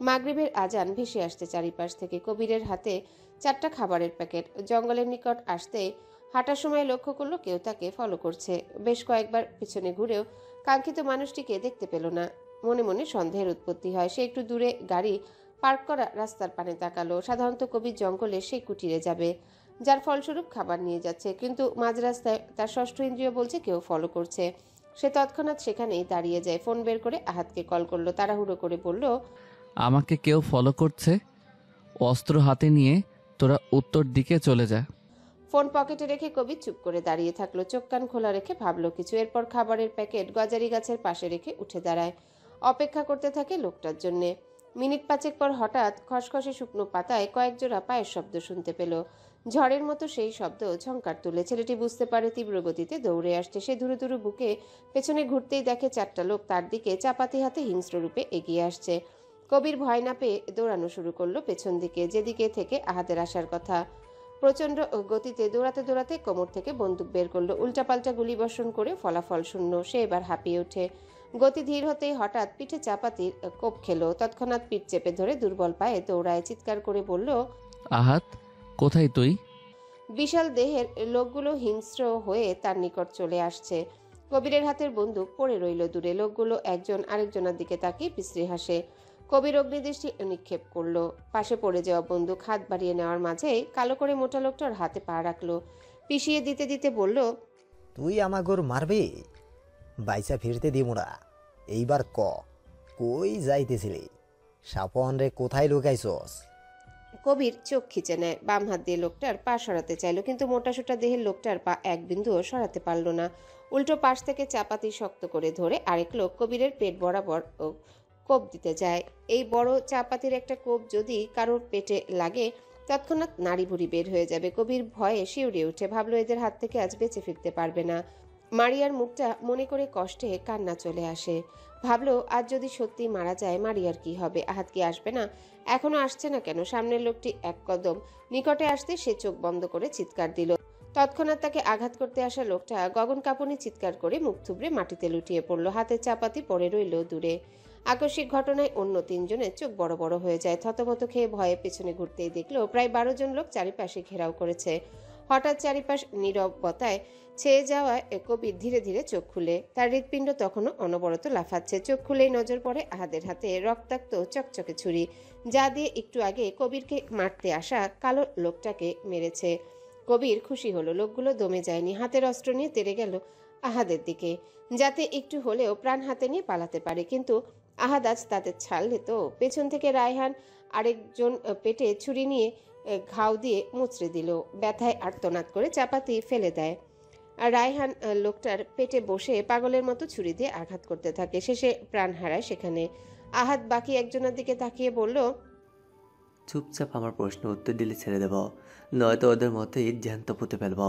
মাগরিবের আজান ভেসে আসছে চারিপাশ থেকে। কবিরের হাতে 4টা খাবারের প্যাকেট। জঙ্গলের নিকট আসতে হাঁটার সময় লক্ষ্য করলো কেউ তাকে ফলো করছে। বেশ কয়েকবার পিছনে ঘুরেও কাঙ্ক্ষিত মানুষটিকে দেখতে পেল না। মনে মনে সন্দেহের উৎপত্তি হয়। সে একটু দূরে গাড়ি পার্ক করা রাস্তার পানে তাকালো। সাধারণত কবির জঙ্গলে সেই কুটিরে যাবে, যার ফলস্বরূপ খাবার নিয়ে যাচ্ছে, কিন্তু মাঝ রাস্তায় তার ষষ্ঠ ইন্দ্রিয় বলছে কেউ ফলো করছে। সে তৎক্ষণাৎ সেখানেই দাঁড়িয়ে যায়। ফোন বের করে আহাতকে কল করলো। তাড়াহুড়ো করে বলল, আমাকে কেউ ফলো করছে। অস্ত্র হাতে নিয়ে তোরা উত্তর দিকে চলে যা। ফোন পকেটে রেখে কবির চুপ করে দাঁড়িয়ে থাকলো। চোখ কান খোলা রেখে ভাবলো কিছু। এরপর খাবারের প্যাকেট গজারি গাছের পাশে রেখে উঠে দাঁড়ায়। অপেক্ষা করতে থাকে লোকটার জন্যে। মিনিট পাঁচেক পর হঠাৎ খসখসে শুকনো পাতায় কয়েক জোড়া পায়ের শব্দ শুনতে পেল। ঝড়ের মতো সেই শব্দ ঝংকার তুলে। ছেলেটি বুঝতে পারে তীব্র গতিতে দৌড়ে আসছে। সে ধুরু ধুরু বুকে পেছনে ঘুরতেই দেখে 4টা লোক তার দিকে চাপাতি হাতে হিংস্র রূপে এগিয়ে আসছে। কবির ভয় না পেয়ে দৌড়ানো শুরু করলো পেছন দিকে, যেদিকে থেকে আহাদের আসার কথা। প্রচণ্ড গতিতে দৌড়াতে দৌড়াতে কোমর থেকে বন্দুক বের করলো। উল্টাপাল্টা গুলি বর্ষণ করে ফলাফল শূন্য। সে এবার হাঁপিয়ে ওঠে। গতি ধীর হতেই হঠাৎ পিঠে চাপাতির কোপ খেলো। তৎক্ষণাৎ পিঠ চেপে ধরে দুর্বল পায়ে দৌড়ায়। চিৎকার করে বলল, আহাত, কোথায় তুই? বিশাল দেহের লোকগুলো হিংস্র হয়ে তার নিকট চলে আসছে। কবিরের হাতের বন্দুক পড়ে রইল দূরে। লোকগুলো একজন আরেকজনের দিকে তাকিয়ে বিশ্রী হাসে। কবির অগ্নিদৃষ্টি নিক্ষেপ করলো। পাশে পড়ে যাওয়া বন্দুক হাত বাড়িয়ে নেওয়ার মাঝেই কালো করে মোটা লোকটার হাতে পা রাখলো। পিষিয়ে দিতে দিতে বলল, তুই আমাগর মারবি? বাইসা ফিরতে দিমুরা। এইবার কই যাইতেছিলি? সাপন রে কোথায় লুকাইছস? কবির চোখ খিচে নেয়। বাম হাত দিয়ে লোকটার পা সরাতে চাইল, কিন্তু মোটাসোটা দেহের লোকটার পা এক বিন্দুও সরাতে পারল না। উল্টো পাশ থেকে চাপাতি শক্ত করে ধরে আরেক লোক কবিরের পেট বরাবর কোপ দিতে যায়। এই বড় চাপাতির একটা কোপ যদি কারোর পেটে লাগে, তৎক্ষণাৎ নাড়ি ভুড়ি বের হয়ে যাবে। কবির ভয়ে শিউরে উঠে। ভাবলো এদের হাত থেকে আজ বেঁচে ফিরতে পারবে না। মারিয়ার মুখটা মনে করে কষ্টে কান্না চলে আসে। ভাবলো আজ যদি সত্যি মারা যায়, মারিয়ার কি হবে? আহাত কি আসবে না? এখনো আসছে না কেন? সামনের লোকটি এক কদম নিকটে আসতে সে চোখ বন্ধ করে চিৎকার দিল। তৎক্ষণাৎ তাকে আঘাত করতে আসা লোকটা গগন কাঁপুনি চিৎকার করে মুখ থুবড়ে মাটিতে লুটিয়ে পড়ল। হাতের চাপাতি পড়ে রইল দূরে। আকস্মিক ঘটনায় অন্য 3জনের চোখ বড় বড় হয়ে যায়। থতমত খেয়ে ভয়ে পেছনে ঘুরতেই দেখলো প্রায় 12 জন লোক চারিপাশে ঘেরাও করেছে। হঠাৎ চারিপাশ নীরবতায় ছেয়ে যাওয়ায় কবির ধীরে ধীরে চোখ খুলে। তার হৃৎপিণ্ড তখনও অনবরত লাফাচ্ছে। চোখ খুলেই নজর পড়ে আহাদের হাতে রক্তাক্ত চকচকে ছুরি, যা দিয়ে একটু আগে কবিরকে মারতে আসা কালো লোকটাকে মেরেছে। কবির খুশি হলো। লোকগুলো দমে যায়নি। হাতের অস্ত্র নিয়ে তেড়ে গেল আহাদের দিকে, যাতে একটু হলেও প্রাণ হাতে নিয়ে পালাতে পারে। কিন্তু আহাদ আজ তাদের ছাড়লে তো? পেছন থেকে রায়হান আরেকজন পেটে ছুরি নিয়ে ঘাও দিয়ে মুচড়ে দিল। ব্যথায় আর্তনাদ করে চাপাতি ফেলে দেয়। আর রায়হান লোকটার পেটে বসে পাগলের মতো ছুরি দিয়ে আঘাত করতে থাকে। শেষে প্রাণ হারায় সেখানে। আহাদ বাকি একজনের দিকে তাকিয়ে বলল, চুপচাপ আমার প্রশ্ন উত্তর দিলে ছেড়ে দেব, নয়তো ওদের মতোই জ্যান্ত পুঁতে ফেলব।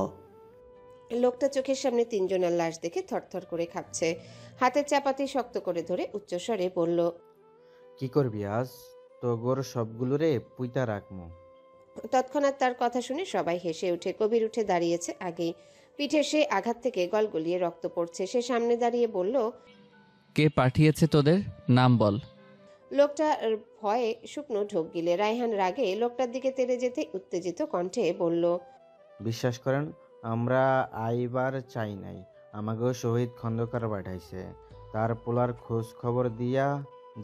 লোকটা চোখের সামনে 3জনের লাশ দেখে থরথর করে খাচ্ছে। হাতের চাপাতি শক্ত করে ধরে উচ্চস্বরে বলল, কি করবি আজ? তোগোর সবগুলোরে পুইতা রাখমু। তৎক্ষণাৎ তার কথা শুনে সবাই হেসে ওঠে। কবির উঠে দাঁড়িয়েছে আগেই। পিঠে সে আঘাত থেকে গলগলিয়ে রক্ত পড়ছে। সে সামনে দাঁড়িয়ে বলল, কে পাঠিয়েছে তোদের? নাম বল। লোকটা ভয়ে শুকনো ঢোক গিলে। রায়হান রাগে লোকটার দিকে তেড়ে যেতে উত্তেজিত কণ্ঠে বলল, বিশ্বাস করেন, আমরা আইবার চাই নাই। আমাকেও শহীদ খন্দকার পাঠাইছে তার পোলার খোঁজ খবর দিয়া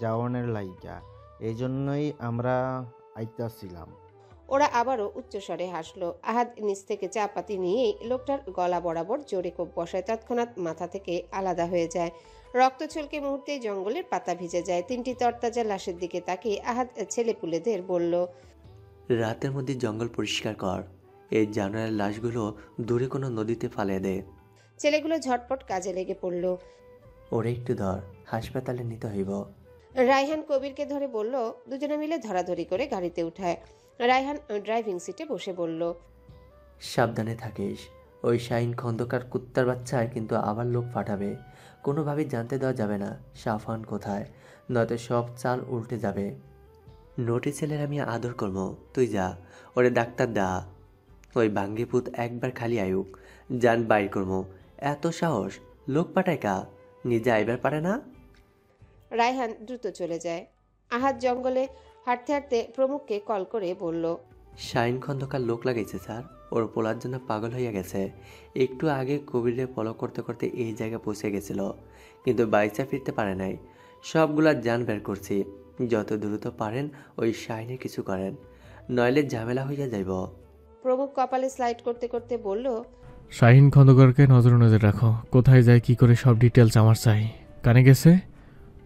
যাওয়ানের লাইগা। এই জন্যই আমরা আইতাছিলাম। ওরা আবারও উচ্চস্বরে হাসলো। আহাদ নিচ থেকে চাপাতি নিয়েই লোকটার গলা বরাবর জোরে কোপ বসায়। তৎক্ষণাৎ মাথা থেকে আলাদা হয়ে যায়। রক্ত ছলকে মুহূর্তেই জঙ্গলের পাতা ভিজে যায়। 3টি তরতাজা লাশের দিকে তাকিয়ে আহাদ ছেলেপুলেদের বলল, রাতের মধ্যে জঙ্গল পরিষ্কার কর, এই জানোয়ারের লাশগুলো দূরে কোনো নদীতে ফালিয়ে দে। ছেলেগুলো ঝটপট কাজে লেগে পড়ল। ওরে একটু ধর, হাসপাতালে নিতে হইব। রায়হান কবিরকে ধরে বলল। দুজনে মিলে ধরাধরি করে গাড়িতে উঠায়। রায়হান ড্রাইভিং সিটে বসে বলল, সাবধানে থাকিস, ওই শাহিন খন্দকার কুত্তার বাচ্চায় কিন্তু আবার লোক পাঠাবে। কোনোভাবেই জানতে দেওয়া যাবে না সাফান কোথায়, নয়তো সব চাল উল্টে যাবে। নোটি ছেলের আমি আদর করবো, তুই যা, ওরে ডাক্তার দা। ওই বাঙ্গিপুত একবার খালি আয়ুক, যান বাইর করবো। এত সাহস, লোক পাঠায় কা? নিজে আইবার পারে না? রায়হান দ্রুত চলে যায়। আহাদ জঙ্গলে হাঁটতে হাঁটতে প্রমুখকে কল করে বলল, শাইন খন্দকার লোক লাগাইছে স্যার, ওর পোলার জন্য পাগল হইয়া গেছে। একটু আগে কবিরে ফলো করতে করতে এই জায়গায় পৌঁছে গেছিল, কিন্তু বাইচা ফিরতে পারে নাই। সবগুলা জান বের করছি। যত দ্রুত পারেন ওই শাইনে কিছু করেন, নইলে ঝামেলা হইয়া যাইব। প্রমুখ কপালে স্লাইড করতে করতে বলল, শাহিন খন্দকারকে নজরে নজর রাখো, কোথায় যায় কি করে সব ডিটেলস আমার চাই। কানে গেছে,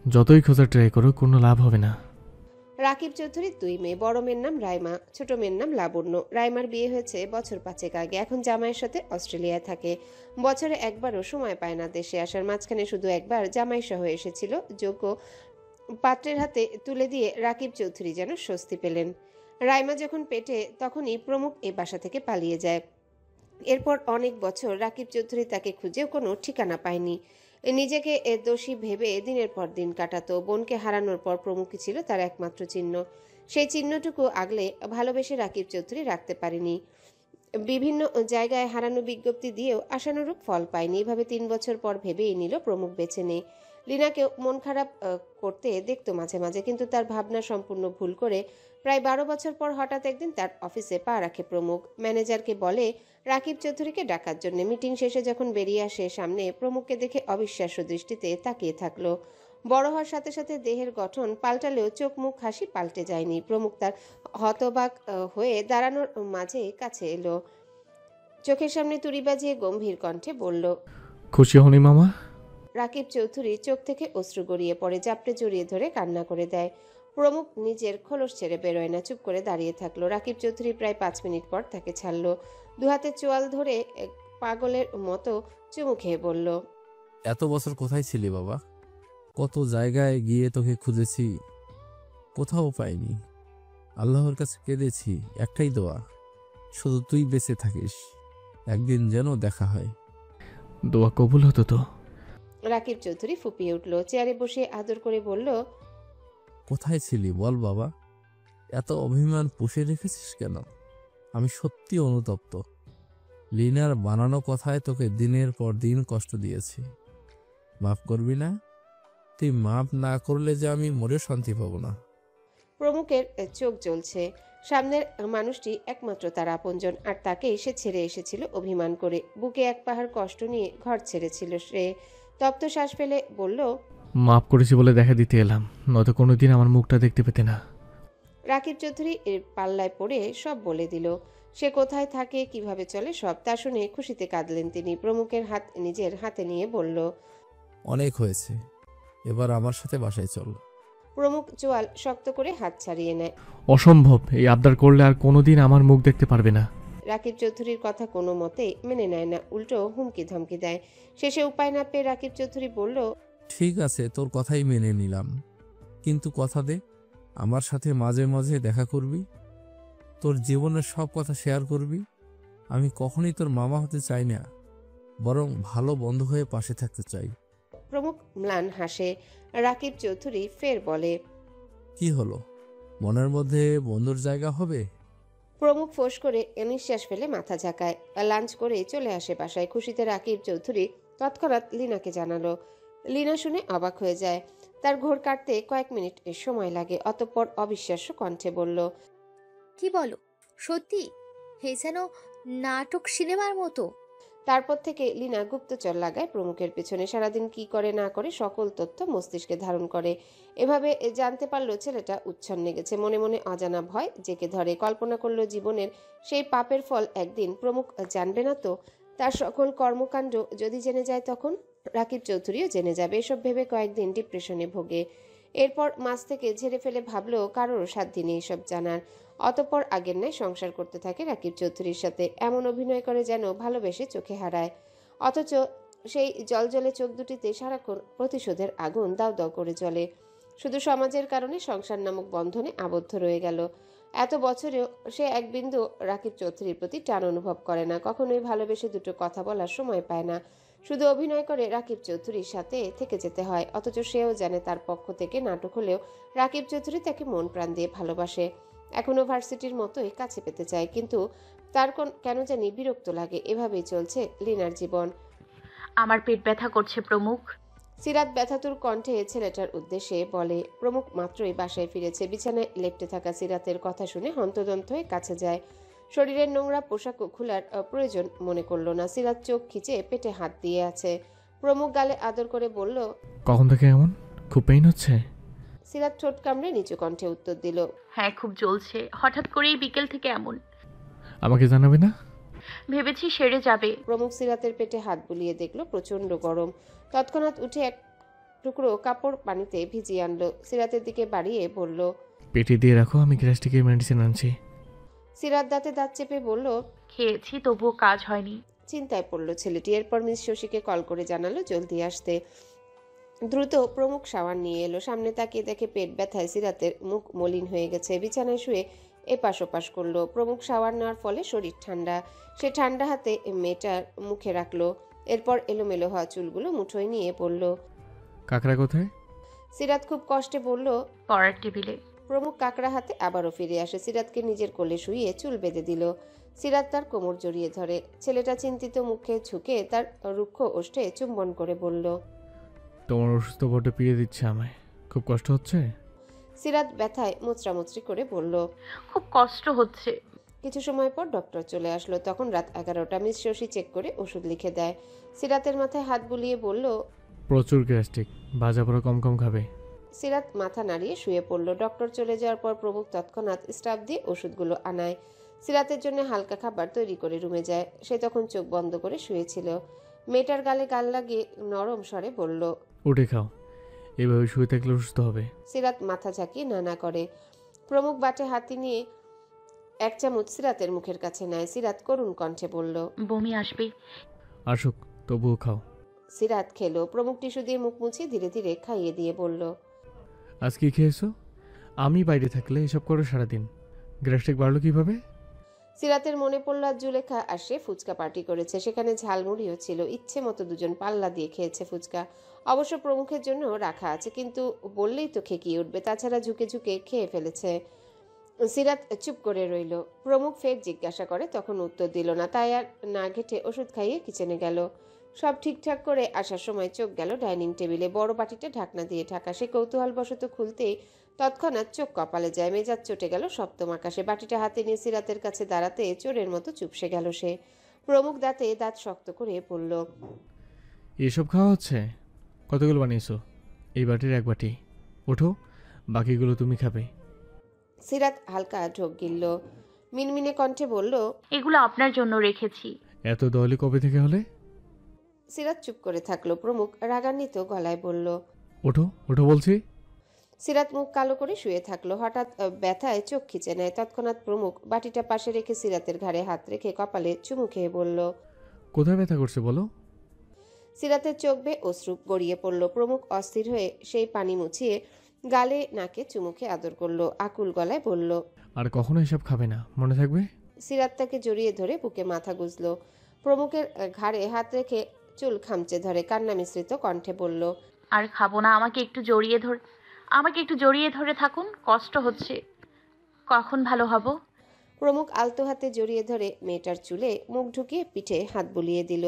যতই খোঁজা ট্রাই করো কোনো লাভ হবে না। রাকিব চৌধুরীর 2 মেয়ে, বড় মেয়ের নাম রাইমা, ছোট মেয়ের নাম লাবণ্য। রাইমার বিয়ে হয়েছে বছর 5 আগে, এখন জামাইয়ের সাথে অস্ট্রেলিয়ায় থাকে। বছরে একবারও সময় পায় না দেশে আসার, মাঝখানে শুধু একবার জামাই সহ এসেছিল। যোগ্য পাত্রের হাতে তুলে দিয়ে রাকিব চৌধুরী যেন স্বস্তি পেলেন। রাইমা যখন পেটে তখনই প্রমুখ এ বাসা থেকে পালিয়ে যায়। এরপর অনেক বছর রাকিব চৌধুরী তাকে খুঁজেও কোনো ঠিকানা পায়নি। নিজেকে দোষী ভেবে দিনের পর দিন কাটাতো। বোনকে হারানোর পর প্রমুখই ছিল তার একমাত্র চিহ্ন। সেই চিহ্নটুকু আগলে ভালোবেসে রাকিব চৌধুরী রাখতে পারেনি। বিভিন্ন জায়গায় হারানো বিজ্ঞপ্তি দিয়েও আশানুরূপ ফল পায়নি। এভাবে 3 বছর পর ভেবেই নিল প্রমুখ বেছে নেই। লিনাকেও মন খারাপ করতে দেখতো মাঝে মাঝে, কিন্তু তার ভাবনা সম্পূর্ণ ভুল করে প্রায় 12 বছর পর হঠাৎ একদিন তার অফিসে পা রাখে প্রমুখ। ম্যানেজারকে বলে রাকিব চৌধুরীকে ডাকার জন্য। মিটিং শেষে যখন বেরিয়ে আসে সামনে, প্রমুখকে দেখে অবিশ্বাস্য দৃষ্টিতে তাকিয়ে থাকলো। বড় হওয়ার সাথে সাথে দেহের গঠন পাল্টালেও চোখ মুখ হাসি পাল্টে যায়নি। প্রমুখ তার হতবাক হয়ে দাঁড়ানোর মাঝে কাছে এলো, চোখের সামনে তুড়ি বাজিয়ে গম্ভীর কণ্ঠে বলল, খুশি হনি মামা? রাকিব চৌধুরী চোখ থেকে অশ্রু গড়িয়ে পড়ে, জাপটে জড়িয়ে ধরে কান্না করে দেয়। প্রমুখ নিজের খোলস ছেড়ে বেরোয় না, চুপ করে দাঁড়িয়ে থাকলো। রাকিব চৌধুরী প্রায় 5 মিনিট পর তাকে ছাড়লো। 2 হাতে চোয়াল ধরে পাগলের মতো চুমু খেয়ে বলল, এত বছর কোথায় ছিলি বাবা? কত জায়গায় গিয়ে তোকে খুঁজেছি, কোথাও পাইনি। আল্লাহর কাছে কেঁদেছি, একটাই দোয়া, শুধু তুই বেঁচে থাকিস, একদিন যেন দেখা হয়। দোয়া কবুল হতো তো। রাকিব চৌধুরী ফুপিয়ে উঠল, চেয়ারে বসে আদর করে বলল, কোথায় ছিলি বল বাবা? এত অভিমান পুষে রেখেছিস কেন? আমি সত্যি অনুতপ্ত। লিনার বানানো কথায় তোকে দিনের পর দিন কষ্ট দিয়েছি, মাফ করবি না? তুই মাফ না করলে যে আমি মরে শান্তি পাবো না। প্রমুখের চোখ জ্বলছে। সামনের মানুষটি একমাত্র তার আপনজন, আর তাকেই সে ছেড়ে এসেছিল অভিমান করে। বুকে এক পাহাড় কষ্ট নিয়ে ঘর ছেড়েছিল সে। তপ্ত শ্বাস ফেলে বলল, মাফ করেছি বলে দেখা দিতে এলাম, নয়তো কোনোদিন আমার মুখটা দেখতে পেতে না। রাকিব চৌধুরী এর পাল্লায় পড়ে সব বলে দিল। সে কোথায় থাকে, কিভাবে চলে, সব তা শুনে খুশিতে কাঁদলেন তিনি। প্রমুখের হাত নিজের হাতে নিয়ে বলল, অনেক হয়েছে, এবার আমার সাথে বাসায় চল। প্রমুখ চোয়াল শক্ত করে হাত ছাড়িয়ে নেয়। অসম্ভব, এই আবদার করলে আর কোনোদিন আমার মুখ দেখতে পারবে না। রাকিব চৌধুরীর কথা কোনো মতেই মেনে নেয় না, উল্টো হুমকি ধমকি দেয়। শেষে উপায় না পেয়ে রাকিব চৌধুরী বলল, ঠিক আছে, তোর কথাই মেনে নিলাম, কিন্তু কথা দে আমার সাথে মাঝে মাঝে দেখা করবি, তোর জীবনের সব কথা শেয়ার করবি। আমি কখনই তোর মামা হতে চাই না, বরং ভালো বন্ধু হয়ে পাশে থাকতে চাই। প্রমুখ ম্লান হাসে। রাকিব চৌধুরী ফের বলে, কি হলো, মনের মধ্যে বন্ধুর জায়গা হবে? প্রমুখ ফোঁস করে নিঃশ্বাস ফেলে মাথা ঝাঁকায়। লাঞ্চ করে চলে আসে বাসায়। খুশিতে রাকিব চৌধুরী তৎক্ষণাৎ লিনাকে জানালো। লিনা শুনে অবাক হয়ে যায়। তার ঘোর কাটতে কয়েক মিনিট সময় লাগে। অতঃপর অবিশ্বাস্য কণ্ঠে বলল, কি বলো, সত্যি? হে যেন নাটক সিনেমার মতো। তারপর থেকে লিনা গুপ্তচর লাগায় প্রমুখের পেছনে। সারাদিন কি করে না করে সকল তথ্য মস্তিষ্কে ধারণ করে। এভাবে জানতে পারলো ছেলেটা উচ্ছন্নে গেছে। মনে মনে অজানা ভয় জেঁকে ধরে। কল্পনা করলো জীবনের সেই পাপের ফল একদিন প্রমুখ জানবে না তো? তার সকল কর্মকাণ্ড যদি জেনে যায় তখন? রাকিব চৌধুরীও জেনে যাবে। এসব ভেবে কয়েকদিন ডিপ্রেশনে ভোগে। এরপর মাঝ থেকে ঝেড়ে ফেলে ভাবলো কারোর সাধ্য নেই এসব জানার। অতঃপর আগের ন্যায় সংসার করতে থাকে রাকিব চৌধুরীর সাথে। এমন অভিনয় করে যেন ভালোবেসে চোখে হারায়, অথচ সেই জলজলে চোখ দুটিতে সারাক্ষণ প্রতিশোধের আগুন দাউ দাউ করে জ্বলে। শুধু সমাজের কারণে সংসার নামক বন্ধনে আবদ্ধ রয়ে গেল। এত বছরেও সে এক বিন্দু রাকিব চৌধুরীর প্রতি টান অনুভব করে না। কখনোই ভালোবেসে দুটো কথা বলার সময় পায় না। শুধু অভিনয় করে রাকিব চৌধুরীর সাথে থেকে যেতে হয়। অথচ সেও জানে তার পক্ষ থেকে নাটক হলেও রাকিব চৌধুরী তাকে মন প্রাণ দিয়ে ভালোবাসে। এখনো ভার্সিটির মতোই কাছে পেতে চায়, কিন্তু তার কেন জানি বিরক্ত লাগে। এভাবেই চলছে লিনার জীবন। আমার পেট ব্যথা করছে প্রমুখ। সিরাত ব্যথাতুর কণ্ঠে ছেলেটার উদ্দেশ্যে বলে। প্রমুখ মাত্রই বাসায় ফিরেছে। বিছানায় লেপ্টে থাকা সিরাতের কথা শুনে হন্তদন্ত হয়ে কাছে যায়। শরীরের নোংরা পোশাকও খোলার প্রয়োজন মনে করল না। সিরাত চোখ খিচে পেটে হাত দিয়ে আছে। প্রমুখ গালে আদর করে বলল, কখন থেকে এমন? খুব পেইন হচ্ছে? সিরাত ঠোঁট কামড়ে নিচু কণ্ঠে উত্তর দিল, হ্যাঁ খুব জ্বলছে, হঠাৎ করেই বিকেল থেকে এমন। আমাকে জানাবে না? ভেবেছি সেরে যাবে। প্রমুখ সিরাতের পেটে হাত বুলিয়ে দেখল প্রচন্ড গরম। তৎক্ষণাৎ উঠে এক টুকরো কাপড় পানিতে ভিজিয়ে আনলো। সিরাতের দিকে বাড়িয়ে বলল, পেটে দিয়ে রাখো, আমি গ্যাস্ট্রিকের মেডিসিন আনছি। সিরাত দাঁতে দাঁত চেপে বলল, খেয়েছি তবুও কাজ হয়নি। চিন্তায় পড়ল ছেলেটি। এরপর মিস শশীকে কল করে জানালো জলদি আসতে। দ্রুত প্রমুখ শাওয়ার নিয়ে এলো। সামনে তাকিয়ে দেখে পেট ব্যথায় সিরাতের মুখ মলিন হয়ে গেছে। বিছানায় শুয়ে এপাশ ওপাশ করলো। প্রমুখ শাওয়ার নেওয়ার ফলে শরীর ঠান্ডা। সে ঠান্ডা হাতে মেয়েটার মুখে রাখলো। এরপর এলোমেলো হওয়া চুলগুলো মুঠোয় নিয়ে পড়ল। কাকড়া কোথায়? সিরাত খুব কষ্টে বলল, পড়ার টেবিলে। প্রমুখ কাকড়া হাতে আবারও ফিরে আসে। সিরাতকে নিজের কোলে শুইয়ে চুল বেঁধে দিল। সিরাত তার কোমর জড়িয়ে ধরে। ছেলেটা চিন্তিত মুখে ঝুঁকে তার রুক্ষ ওষ্ঠে চুম্বন করে বলল, তোমার অসুস্থ বড্ড পিড়ে দিচ্ছে আমায়, খুব কষ্ট হচ্ছে? সিরাত ব্যথায় মুচড়ামুচড়ি করে বলল, খুব কষ্ট হচ্ছে। কিছু সময় পর ডক্টর চলে আসলো। তখন রাত 11টা। মিস শশী চেক করে ওষুধ লিখে দেয়। সিরাতের মাথায় হাত বুলিয়ে বলল, প্রচুর গ্যাস্ট্রিক, ভাজা পোড়া কম কম খাবে। সিরাত মাথা নাড়িয়ে শুয়ে পড়ল। ডক্টর চলে যাওয়ার পর প্রমুখ তৎক্ষণাৎ স্টাফ দিয়ে ওষুধগুলো আনায়। সিরাতের জন্য হালকা খাবার তৈরি করে রুমে যায়। সে তখন চোখ বন্ধ করে শুয়েছিল। মেয়েটার গালে গাল লাগিয়ে নরম স্বরে বলল, উঠে খাও, এভাবে শুয়ে থাকলে অসুস্থ হবে। সিরাত মাথা ঝাঁকিয়ে না করে। প্রমুখ বাটে হাতি নিয়ে এক চামচ সিরাতের মুখের কাছে নেয়। সিরাত করুণ কণ্ঠে বলল, বমি আসবে। আসুক, তবুও খাও। সিরাত খেলো। প্রমুখ টিস্যু দিয়ে মুখ মুছিয়ে ধীরে ধীরে খাইয়ে দিয়ে বলল, আজ কি খেয়েছো? আমি বাইরে থাকলে এসব করো সারাদিন, গ্যাস্ট্রিক বাড়লো কিভাবে? সিরাতের মনে পড়ল আজ জুলেখা আর সে ফুচকা পার্টি করেছে। সেখানে ঝালমুড়িও ছিল। ইচ্ছে মতো দুজন পাল্লা দিয়ে খেয়েছে ফুচকা। অবশ্য প্রমুখের জন্য রাখা আছে, কিন্তু বললেই তো খেকিয়ে উঠবে। তাছাড়া ঝুঁকে ঝুঁকে খেয়ে ফেলেছে। সিরাত চুপ করে রইল। প্রমুখ ফের জিজ্ঞাসা করে, তখন উত্তর দিল না। তাই আর না ঘেটে ওষুধ খাইয়ে কিচেনে গেল। সব ঠিকঠাক করে আসার সময় চোখ গেল ডাইনিং টেবিলে। বড় বাটিটা ঢাকনা দিয়ে ঢাকা। সে কৌতূহলবশত খুলতেই তৎক্ষণাৎ চোখ কপালে যায়। মেজাজ চটে গেল সপ্তম আকাশে। বাটিটা হাতে নিয়ে সিরাতের কাছে দাঁড়াতে চোরের মতো চুপসে গেল সে। প্রমুখ দাঁতে দাঁত শক্ত করে বলল, এসব খাওয়া হচ্ছে? কতগুলো বানিয়েছো? এই বাটির এক বাটি। ওঠো, বাকিগুলো তুমি খাবে। সিরাত হালকা ঢোক গিলল। মিনমিনে কণ্ঠে বলল, এগুলো আপনার জন্য রেখেছি। এত দলে কবে থেকে হলে? সিরাত চুপ করে থাকলো। প্রমুখ রাগান্বিত গলায় বলল, ওঠো, ওঠো বলছি। সিরাত মুখ কালো করে শুয়ে থাকলো। হঠাৎ ব্যথায় চোখ খিচে নেয়। তৎক্ষণাৎ প্রমুখ বাটিটা পাশে রেখে সিরাতের ঘাড়ে হাত রেখে কপালে চুমু খেয়ে বলল, কোথায় ব্যথা করছে বলো? সিরাতের চোখ বেয়ে অশ্রু গড়িয়ে পড়ল। প্রমুখ অস্থির হয়ে সেই পানি মুছিয়ে গালে নাকে চুমুকে আদর করলো। আকুল গলায় বলল, আর কখনো এসব খাবে না, মনে থাকবে। সিরাত তাকে জড়িয়ে ধরে বুকে মাথা গুজল। প্রমুখের ঘাড়ে হাত রেখে চুল খামচে ধরে কান্না মিশ্রিত কণ্ঠে বলল, আর খাবো না, আমাকে একটু জড়িয়ে ধরে থাকুন, কষ্ট হচ্ছে। কখন ভালো হব? প্রমুখ আলতো হাতে জড়িয়ে ধরে মেয়েটার চুলে মুখ ঢুকিয়ে পিঠে হাত বুলিয়ে দিল।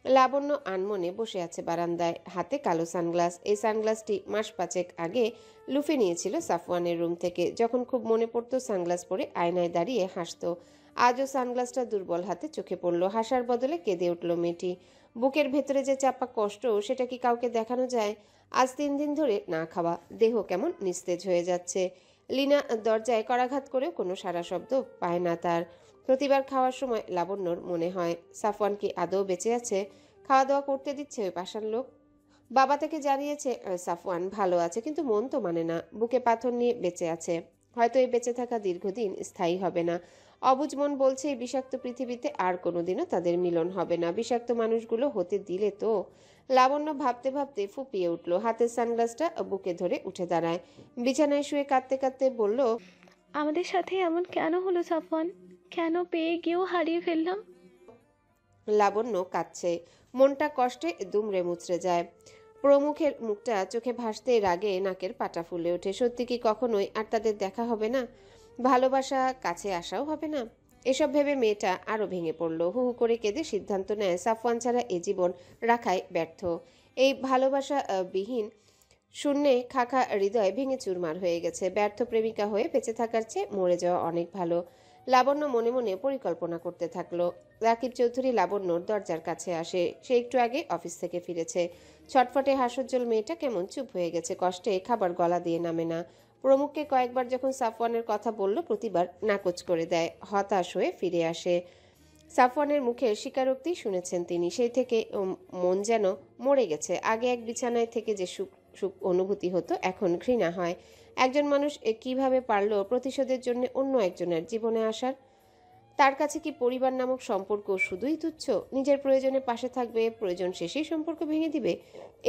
লাবণ্য আনমনে বসে আছে বারান্দায়, হাতে কালো সানগ্লাস। এই সানগ্লাসটি মাস 5 আগে লুফে নিয়েছিল সাফওয়ানের রুম থেকে। যখন খুব মনে পড়তো সানগ্লাস পরে আয়নায় দাঁড়িয়ে হাসতো। আজও সানগ্লাসটা দুর্বল হাতে চোখে পড়ল। হাসার বদলে কেঁদে উঠল মেয়েটি। বুকের ভেতরে যে চাপা কষ্ট, সেটা কি কাউকে দেখানো যায়? আজ 3 দিন ধরে না খাওয়া, দেহ কেমন নিস্তেজ হয়ে যাচ্ছে। লিনা দরজায় করাঘাত করেও কোনো সারা শব্দ পায় না তার। প্রতিবার খাওয়ার সময় লাবণ্যর মনে হয়, সাফওয়ান কি আদৌ বেঁচে আছে? খাওয়া দাওয়া করতে দিচ্ছে ওই পাষাণ লোক? বাবা তাকে জানিয়েছে সাফওয়ান ভালো আছে, কিন্তু মন তো মানে না। বুকে পাথর নিয়ে বেঁচে আছে। হয়তো এই বেঁচে থাকা দীর্ঘদিন স্থায়ী হবে না। অবুঝ মন বলছে এই বিষাক্ত পৃথিবীতে আর কোনোদিনও তাদের মিলন হবে না। বিষাক্ত মানুষগুলো হতে দিলে তো। লাবণ্য ভাবতে ভাবতে ফুপিয়ে উঠল। হাতের সানগ্লাসটা বুকে ধরে উঠে দাঁড়ায়। বিছানায় শুয়ে কাঁদতে কাঁদতে বলল, আমাদের সাথে এমন কেন হলো সাফওয়ান? কেন পেয়ে গিয়েও হারিয়ে ফেললাম? লাবণ্য কাঁদছে। মনটা কষ্টে দুমড়ে মুচড়ে যায়। প্রমুখের মুখটা চোখে ভাসতে রাগে নাকের পাটা ফুলে ওঠে। সত্যি কি কখনোই আর তাদের দেখা হবে না? ভালোবাসা কাছে আসাও হবে না? এসব ভেবে মেয়েটা আরো ভেঙে পড়ল। হু হু করে কেঁদে সিদ্ধান্ত নেয় সাফওয়ান ছাড়া এ জীবন রাখায় ব্যর্থ। এই ভালোবাসা বিহীন শূন্যে খাখা হৃদয় ভেঙে চুরমার হয়ে গেছে। ব্যর্থ প্রেমিকা হয়ে বেঁচে থাকার চেয়ে মরে যাওয়া অনেক ভালো। লাবণ্য মনে মনে পরিকল্পনা করতে থাকলো। রাকিব চৌধুরী লাবণ্যর দরজার কাছে আসে। সে একটু আগে অফিস থেকে ফিরেছে। ছটফটে হাস্যোজ্জ্বল মেয়েটা কেমন চুপ হয়ে গেছে। কষ্টে খাবার গলা দিয়ে নামে না। প্রমুখকে কয়েকবার যখন সাফওয়ানের কথা বলল প্রতিবার নাকচ করে দেয়। হতাশ হয়ে ফিরে আসে। সাফওয়ানের মুখের স্বীকারোক্তি শুনেছেন তিনি। সেই থেকে মন যেন মরে গেছে। আগে এক বিছানায় থেকে যে সুখ সুখ অনুভূতি হতো এখন ঘৃণা হয়। একজন মানুষ কিভাবে পারল প্রতিশোধের জন্য অন্য একজনের জীবনে আসার? তার কাছে কি পরিবার নামক সম্পর্ক শুধুই তুচ্ছ? নিজের প্রয়োজনে পাশে থাকবে, প্রয়োজন শেষেই সম্পর্ক ভেঙে দিবে?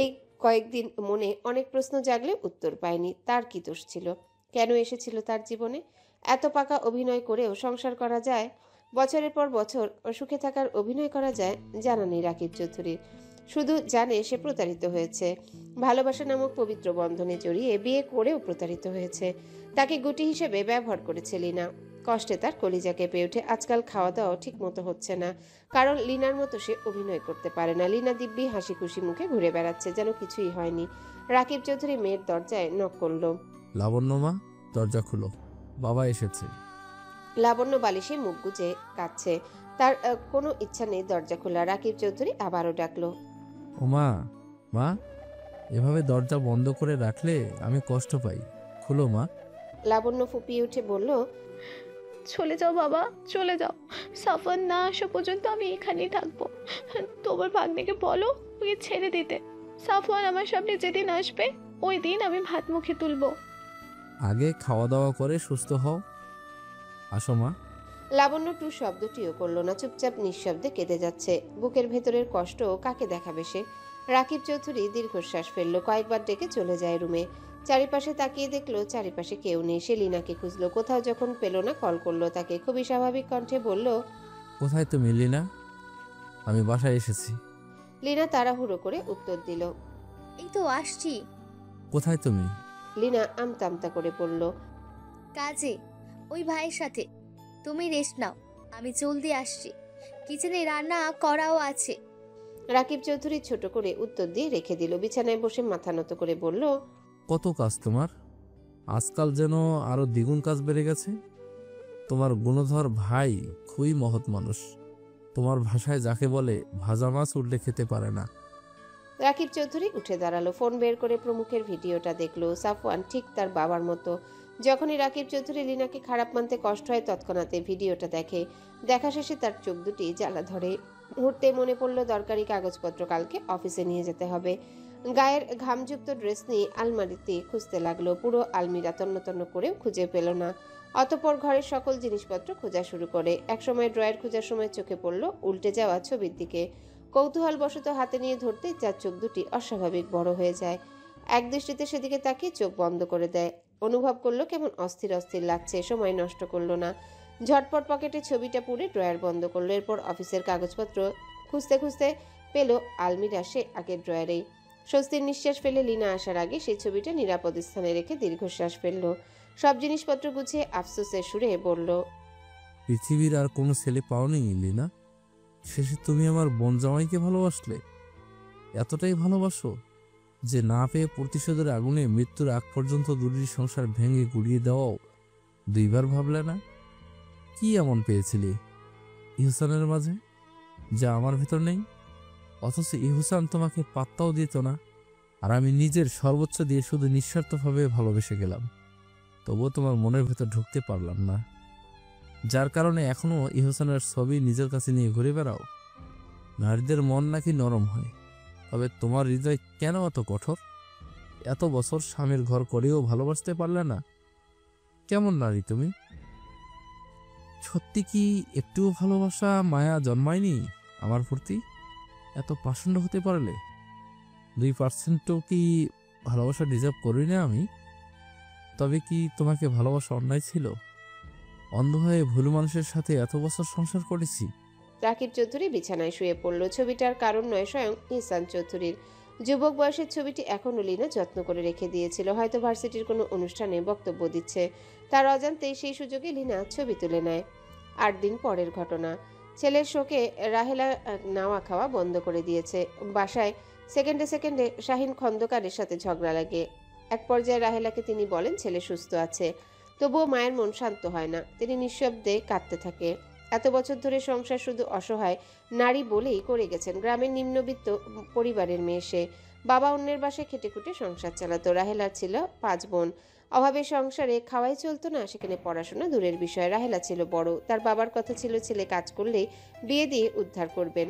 এই কয়েকদিন মনে অনেক প্রশ্ন জাগলে উত্তর পায়নি। তার কি দোষ ছিল? কেন এসেছিল তার জীবনে? এত পাকা অভিনয় করেও সংসার করা যায়? বছরের পর বছর সুখে থাকার অভিনয় করা যায়? জানা নেই রাকিব চৌধুরীর। শুধু জানে সে প্রতারিত হয়েছে। ভালোবাসা নামক পবিত্র বন্ধনে জড়িয়ে বিয়ে করেও প্রতারিত হয়েছে। তাকে গুটি হিসেবে ব্যবহার করেছে লিনা। কষ্টে তার কলিজা কেঁপে ওঠে। আজকাল খাওয়া দাওয়া ঠিক মতো হচ্ছে না, কারণ লিনার মতো সে অভিনয় করতে পারে না। লিনা দিব্যি হাসি খুশি মুখে ঘুরে বেড়াচ্ছে, যেন কিছুই হয়নি। রাকিব চৌধুরী মেয়ের দরজায় নক করল। লাবণ্য মা, দরজা খুলো, বাবা এসেছে। লাবণ্য বালিশে মুখ গুজে কাঁদছে। তার কোনো ইচ্ছা নেই দরজা খোলা। রাকিব চৌধুরী আবারও ডাকলো, ও মা, মা, এভাবে দরজা বন্ধ করে রাখলে আমি কষ্ট পাই, খুলো মা। লাবণ্য ফুপিয়ে উঠে বলল, চলে যাও বাবা, চলে যাও। সাফওয়ান না আসা পর্যন্ত আমি এখানেই থাকবো। তোমার ভাগ্নেকে বলো ওকে ছেড়ে দিতে। সাফওয়ান আমার সামনে যেদিন আসবে ওই দিন আমি ভাত মুখে তুলবো। আগে খাওয়া দাওয়া করে সুস্থ হও, আসো মা। লাবণ্য টু শব্দটিও করল না, চুপচাপ নিঃশব্দে কেঁদে যাচ্ছে। বুকের ভেতরের কষ্ট কাকে দেখাবে সে? রাকিব চৌধুরী দীর্ঘশ্বাস ফেললো। কয়েকবার ডেকে চলে যায় রুমে। চারিপাশে তাকিয়ে দেখলো চারিপাশে কেউ নেই। সে লিনাকে খুঁজলো। কোথাও যখন পেল না কল করলো তাকে। খুবই স্বাভাবিক কণ্ঠে বলল, কোথায় তুমি লিনা? আমি বাসায় এসেছি। লিনা তাড়াহুড়ো করে উত্তর দিল, এই তো আসছি। কোথায় তুমি? লিনা আমতা আমতা করে বলল, কাজে, ওই ভাইয়ের সাথে। তুমি রেস্ট নাও, আমি জলদি আসছি। কিচেনে রান্না করাও আছে। রাকিব চৌধুরী ছোট করে উত্তর দিয়ে রেখে দিল। বিছানায় বসে মাথা নত করে বলল, কত কাজ তোমার? আজকাল যেন আরো দ্বিগুণ কাজ বেড়ে গেছে। তোমার গুণধর ভাই খুবই মহৎ মানুষ। তোমার ভাষায় যাকে বলে ভাজা মাছ উঠলে খেতে পারে না। রাকিব চৌধুরী উঠে দাঁড়ালো। ফোন বের করে প্রমুখের ভিডিওটা দেখলো। সাফওয়ান ঠিক তার বাবার মতো। যখনই রাকিব চৌধুরী লিনাকে খারাপ মানতে কষ্ট হয় তৎক্ষণাৎ ভিডিওটা দেখে। দেখা শেষে তার চোখ দুটি জ্বালা ধরে। মুহূর্তে মনে পড়ল দরকারি কাগজপত্র কালকে অফিসে নিয়ে যেতে হবে। গায়ের ঘামযুক্ত ড্রেস নিয়ে আলমারিতে খুঁজতে লাগলো। পুরো আলমিরা তন্ন তন্ন করেও খুঁজে পেল না। অতঃপর ঘরের সকল জিনিসপত্র খোঁজা শুরু করে। একসময় ড্রয়ার খোঁজার সময় চোখে পড়ল উল্টে যাওয়া ছবির দিকে। কৌতূহলবশত হাতে নিয়ে ধরতে যার চোখ দুটি অস্বাভাবিক বড় হয়ে যায়। এক দৃষ্টিতে সেদিকে তাকিয়ে চোখ বন্ধ করে দেয়। অনুভব করলো কেমন অস্থির অস্থির লাগছে। সময় নষ্ট করলো না। ঝটপট পকেটে ছবিটা পুরে ড্রয়ার বন্ধ করলো। এরপর অফিসের কাগজপত্র খুঁজতে খুঁজতে পেল আলমিরা সে আগের ড্রয়ারেই। স্বস্তির নিঃশ্বাস ফেলে লিনা আসার আগে সেই ছবিটা নিরাপদ স্থানে রেখে দীর্ঘশ্বাস ফেলল। সব জিনিসপত্র গুছিয়ে আফসোসের সুরে বলল, পৃথিবীর আর কোনো ছেলে পাওনি লিনা? শেষে তুমি আমার বোন জামাইকে ভালোবাসলে। এতটাই ভালোবাসো যে না পেয়ে প্রতিশোধের আগুনে মৃত্যুর আগ পর্যন্ত দুটির সংসার ভেঙে গুড়িয়ে দেওয়াও দুইবার ভাবলে না? কি এমন পেয়েছিলি ইহসানের মাঝে যা আমার ভেতর নেই? অথচ ইহসান তোমাকে পাত্তাও দিত না, আর আমি নিজের সর্বোচ্চ দিয়ে শুধু নিঃস্বার্থভাবে ভালোবেসে গেলাম। তবুও তোমার মনের ভেতর ঢুকতে পারলাম না, যার কারণে এখনো ইহসানের ছবি নিজের কাছে নিয়ে ঘুরে বেড়াও। নারীদের মন নাকি নরম হয়, তবে তোমার হৃদয় কেন এত কঠোর? এত বছর স্বামীর ঘর করেও ভালোবাসতে পারলে না? কেমন নারী তুমি? সত্যি কি একটুও ভালোবাসা মায়া জন্মায়নি আমার প্রতি? এত পাষণ্ড হতে পারলে? 2%ও কি ভালোবাসা ডিজার্ভ করি না আমি? তবে কি তোমাকে ভালোবাসা অন্যায় ছিল? অন্ধ হয়ে ভুল মানুষের সাথে এত বছর সংসার করেছি। রাকিব চৌধুরী বিছানায় শুয়ে পড়ল। ছবিটার কারণ নয়, স্বয়ং ইহসান চৌধুরীর। যুবক বয়সের ছবিটি এখনও লিনা যত্ন করে রেখে দিয়েছিল। হয়তো ভার্সিটির কোনো অনুষ্ঠানে বক্তব্য দিচ্ছে। তার অজান্তেই সেই সুযোগে লিনা ছবি তুলে নেয়। 8 দিন পরের ঘটনা। ছেলের শোকে রাহেলা নাওয়া খাওয়া বন্ধ করে দিয়েছে। বাসায় সেকেন্ডে সেকেন্ডে শাহিন খন্দকারের সাথে ঝগড়া লাগে। এক পর্যায়ে রাহেলাকে তিনি বলেন ছেলে সুস্থ আছে, তবুও মায়ের মন শান্ত হয় না। তিনি নিঃশব্দে কাঁদতে থাকে। এত বছর ধরে সংসার শুধু অসহায় নারী বলেই করে গেছেন। গ্রামের নিম্নবিত্ত পরিবারের মেয়ে সে। বাবা অন্যের বাসায় খেটেখুটে সংসার চালাতো। রাহেলার ছিল 5 বোন। অভাবে সংসারে খাওয়াই চলতো না, সেখানে পড়াশোনা দূরের বিষয়। রাহেলা ছিল বড়। তার বাবার কথা ছিল ছেলে কাজ করলেই বিয়ে দিয়ে উদ্ধার করবেন।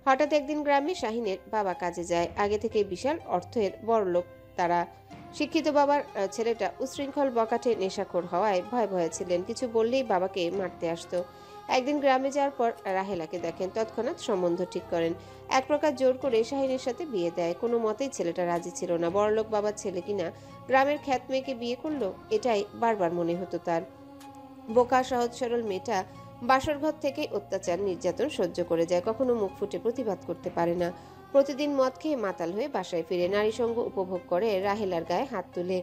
হঠাৎ একদিন গ্রামে শাহিনের বাবা কাজে যায়। আগে থেকে বিশাল অর্থের বড়লোক তারা। শিক্ষিত বাবার ছেলেটা উশৃঙ্খল বকাটে নেশাখোর হওয়ায় ভয়ে ভয়ে ছিলেন। কিছু বললেই বাবাকে মারতে আসতো। একদিন গ্রামে যাওয়ার পর রাহেলাকে দেখেন, তৎক্ষণাৎ সম্বন্ধ ঠিক করেন। এক প্রকার জোর করে শাহিনের সাথে বিয়ে দেয়। কোনো মতেই ছেলেটা রাজি ছিল না। বড়লোক বাবার ছেলে কিনা গ্রামের খ্যাত মেয়েকে বিয়ে করলো, এটাই বারবার মনে হতো তার। বোকা সহজ সরল মেয়েটা বাসর ঘর থেকে অত্যাচার নির্যাতন সহ্য করে যায়, কখনো মুখ ফুটে প্রতিবাদ করতে পারে না। প্রতিদিন মদ খেয়ে মাতাল হয়ে বাসায় ফিরে নারী সঙ্গ উপভোগ করে, রাহেলার গায়ে হাত তুলে।